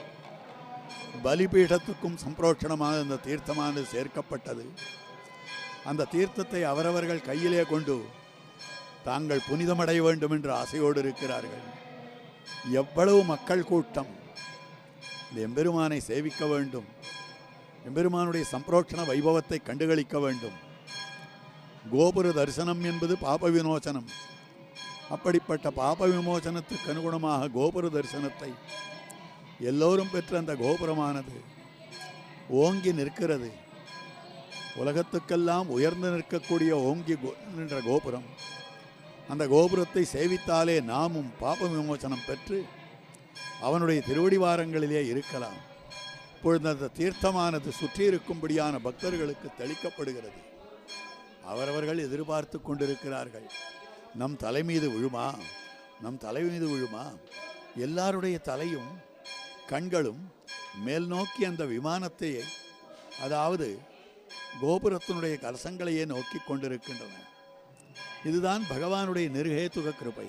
பலிபீடத்துக்கும் சம்பிரோட்சணமாக அந்த தீர்த்தமானது சேர்க்கப்பட்டது. அந்த தீர்த்தத்தை அவரவர்கள் கையிலே கொண்டு தாங்கள் புனிதமடைய வேண்டும் என்ற ஆசையோடு இருக்கிறார்கள். எவ்வளவு மக்கள் கூட்டம்! இந்த எம்பெருமானை சேவிக்க வேண்டும், எம்பெருமானுடைய சம்பிரோட்சண வைபவத்தை கண்டுகளிக்க வேண்டும். கோபுர தரிசனம் என்பது பாப விமோசனம். அப்படிப்பட்ட பாப விமோசனத்துக்கு அனுகுணமாக கோபுர தரிசனத்தை எல்லோரும் பெற்ற அந்த கோபுரமானது ஓங்கி நிற்கிறது. உலகத்துக்கெல்லாம் உயர்ந்து நிற்கக்கூடிய ஓங்கி நின்ற கோபுரம். அந்த கோபுரத்தை சேவித்தாலே நாமும் பாப விமோசனம் பெற்று அவனுடைய திருவடிவாரங்களிலே இருக்கலாம். இப்பொழுது அந்த தீர்த்தமானது சுற்றி இருக்கும்படியான பக்தர்களுக்கு தெளிக்கப்படுகிறது. அவரவர்கள் எதிர்பார்த்து கொண்டிருக்கிறார்கள், நம் தலை மீது விழுமா, நம் தலை மீது விழுமா. எல்லாருடைய தலையும் கண்களும் மேல் நோக்கி அந்த விமானத்தை, அதாவது கோபுரத்தினுடைய கலசங்களையே நோக்கி கொண்டிருக்கின்றன. இதுதான் பகவானுடைய நிர்ஹேதுக கிருபை.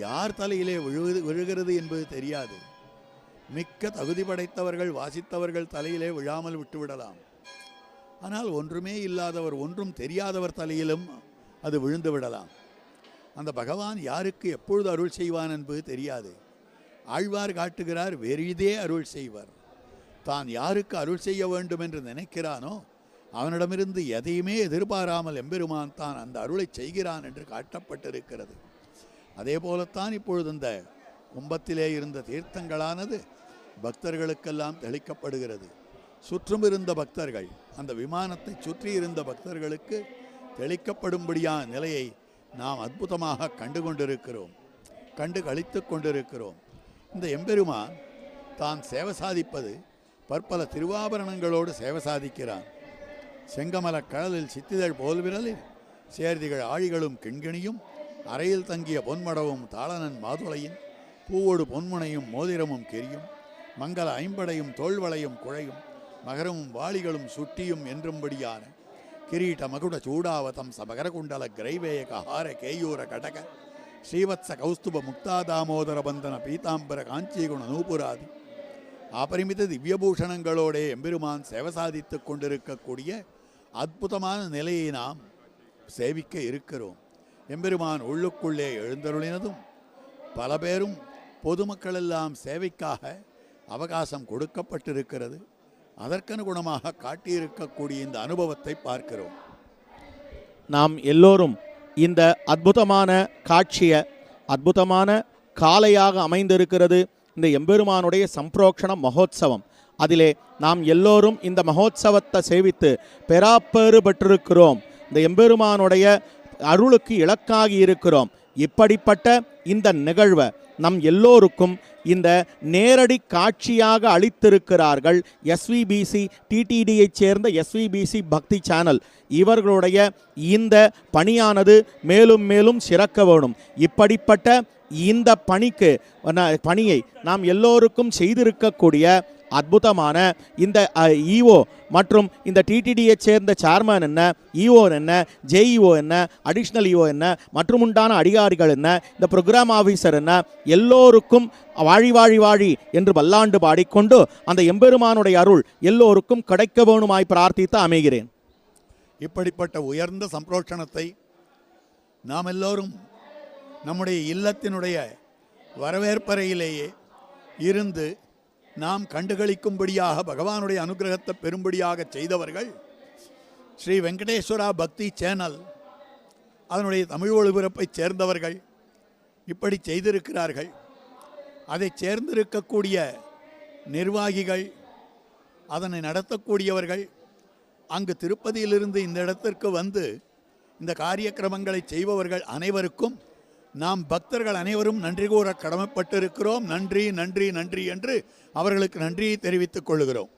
யார் தலையிலே விழுகிறது என்பது தெரியாது. மிக்க தகுதி படைத்தவர்கள் வாசித்தவர்கள் தலையிலே விழாமல் விட்டுவிடலாம். ஆனால் ஒன்றுமே இல்லாதவர், ஒன்றும் தெரியாதவர் தலையிலும் அது விழுந்து விடலாம். அந்த பகவான் யாருக்கு எப்பொழுது அருள் செய்வான் என்பது தெரியாது. ஆழ்வார் காட்டுகிறார், வெறிதே அருள் செய்வர். தான் யாருக்கு அருள் செய்ய வேண்டும் என்று நினைக்கிறானோ அவனிடமிருந்து எதையுமே எதிர்பாராமல் எம்பெருமான் தான் அந்த அருளை செய்கிறான் என்று காட்டப்பட்டிருக்கிறது. அதே போலத்தான் இப்பொழுது இந்த கும்பத்திலே இருந்த தீர்த்தங்களானது பக்தர்களுக்கெல்லாம் தெளிக்கப்படுகிறது. சுற்றும் இருந்த பக்தர்கள், அந்த விமானத்தை சுற்றி இருந்த பக்தர்களுக்கு தெளிக்கப்படும்படியான நிலையை நாம் அற்புதமாக கண்டு கொண்டிருக்கிறோம், கண்டு கழித்து கொண்டிருக்கிறோம். இந்த எம்பெருமான் தான் சேவை சாதிப்பது பற்பல திருவாபரணங்களோடு சேவை சாதிக்கிறான். செங்கமல கடலில் சித்திதழ் போல் விரலில் சேர்திகள் ஆழிகளும் கிண்கிணியும் அறையில் தங்கிய பொன்மடவும் தாளனன் மாதுளையின் பூவோடு பொன்முனையும் மோதிரமும் கெரியும் மங்கள ஐம்படையும் தோல்வளையும் குழையும் மகரமும் வாளிகளும் சுட்டியும் என்றும்படியான கிரீட மகுட சூடாவதம் சமகரகுண்டல கிரைவேயக ஹார கேயூர கடக ஸ்ரீவத்ச கௌஸ்துப முக்தா தாமோதர பந்தன பீதாம்பர காஞ்சிகுண நூபுராதி அபரிமித திவ்யபூஷணங்களோடே எம்பெருமான் சேவை சாதித்து கொண்டிருக்கக்கூடிய அற்புதமான நிலையை நாம் சேவிக்க இருக்கிறோம். எம்பெருமான் உள்ளுக்குள்ளே எழுந்தருளினதும் பல பேரும் பொதுமக்கள் எல்லாம் சேவைக்காக அவகாசம் கொடுக்கப்பட்டிருக்கிறது. அதற்கனுகுணமாக காட்டியிருக்கக்கூடிய இந்த அனுபவத்தை பார்க்கிறோம்.
நாம் எல்லோரும் இந்த அற்புதமான காட்சியை, அற்புதமான காலையாக அமைந்திருக்கிறது இந்த எம்பெருமானுடைய சம்பிரோக்ஷண மகோத்சவம். அதிலே நாம் எல்லோரும் இந்த மகோத்சவத்தை சேவித்து பெறாப்பேறு பெற்றிருக்கிறோம். இந்த எம்பெருமானுடைய அருளுக்கு இலக்காகி இருக்கிறோம். இப்படிப்பட்ட இந்த நிகழ்வை நம் எல்லோருக்கும் இந்த நேரடி காட்சியாக அளித்திருக்கிறார்கள் எஸ்விபிசி டிடிடியை சேர்ந்த எஸ்விபிசி பக்தி சேனல். இவர்களுடைய இந்த பணியானது மேலும் மேலும் சிறக்க வேணும். இப்படிப்பட்ட இந்த பணியை நாம் எல்லோருக்கும் செய்திருக்கக்கூடிய அற்புதமான இந்த இஓ மற்றும் இந்த டிடிடியை சேர்ந்த சேர்மன் என்ன, இஓ என்ன, ஜேஇஓ என்ன, அடிஷ்னல் இஓ என்ன, மற்றும் உண்டான அதிகாரிகள் என்ன, இந்த ப்ரோக்ராம் ஆஃபீஸர் என்ன, எல்லோருக்கும் வாழி வாழி வாழி என்று பல்லாண்டு பாடிக்கொண்டு அந்த எம்பெருமானுடைய அருள் எல்லோருக்கும் கிடைக்க வேணுமாய் பிரார்த்தித்து அமைகிறேன்.
இப்படிப்பட்ட உயர்ந்த சம்பிரோஷணத்தை நாம் எல்லோரும் நம்முடைய இல்லத்தினுடைய வரவேற்பறையிலேயே இருந்து நாம் கண்டுகளிக்கும்படியாக பகவானுடைய அனுகிரகத்தை பெரும்படியாக செய்தவர்கள் ஸ்ரீ வெங்கடேஸ்வரா பக்தி சேனல், அதனுடைய தமிழ் ஒளிபரப்பை சேர்ந்தவர்கள் இப்படி செய்திருக்கிறார்கள். அதை சேர்ந்திருக்கக்கூடிய நிர்வாகிகள், அதனை நடத்தக்கூடியவர்கள், அங்கு திருப்பதியிலிருந்து இந்த இடத்திற்கு வந்து இந்த காரியக்கிரமங்களை செய்பவர்கள் அனைவருக்கும் நாம் பக்தர்கள் அனைவரும் நன்றி கூற கடமைப்பட்டிருக்கிறோம். நன்றி நன்றி நன்றி என்று அவர்களுக்கு நன்றியை தெரிவித்துக் கொள்கிறோம்.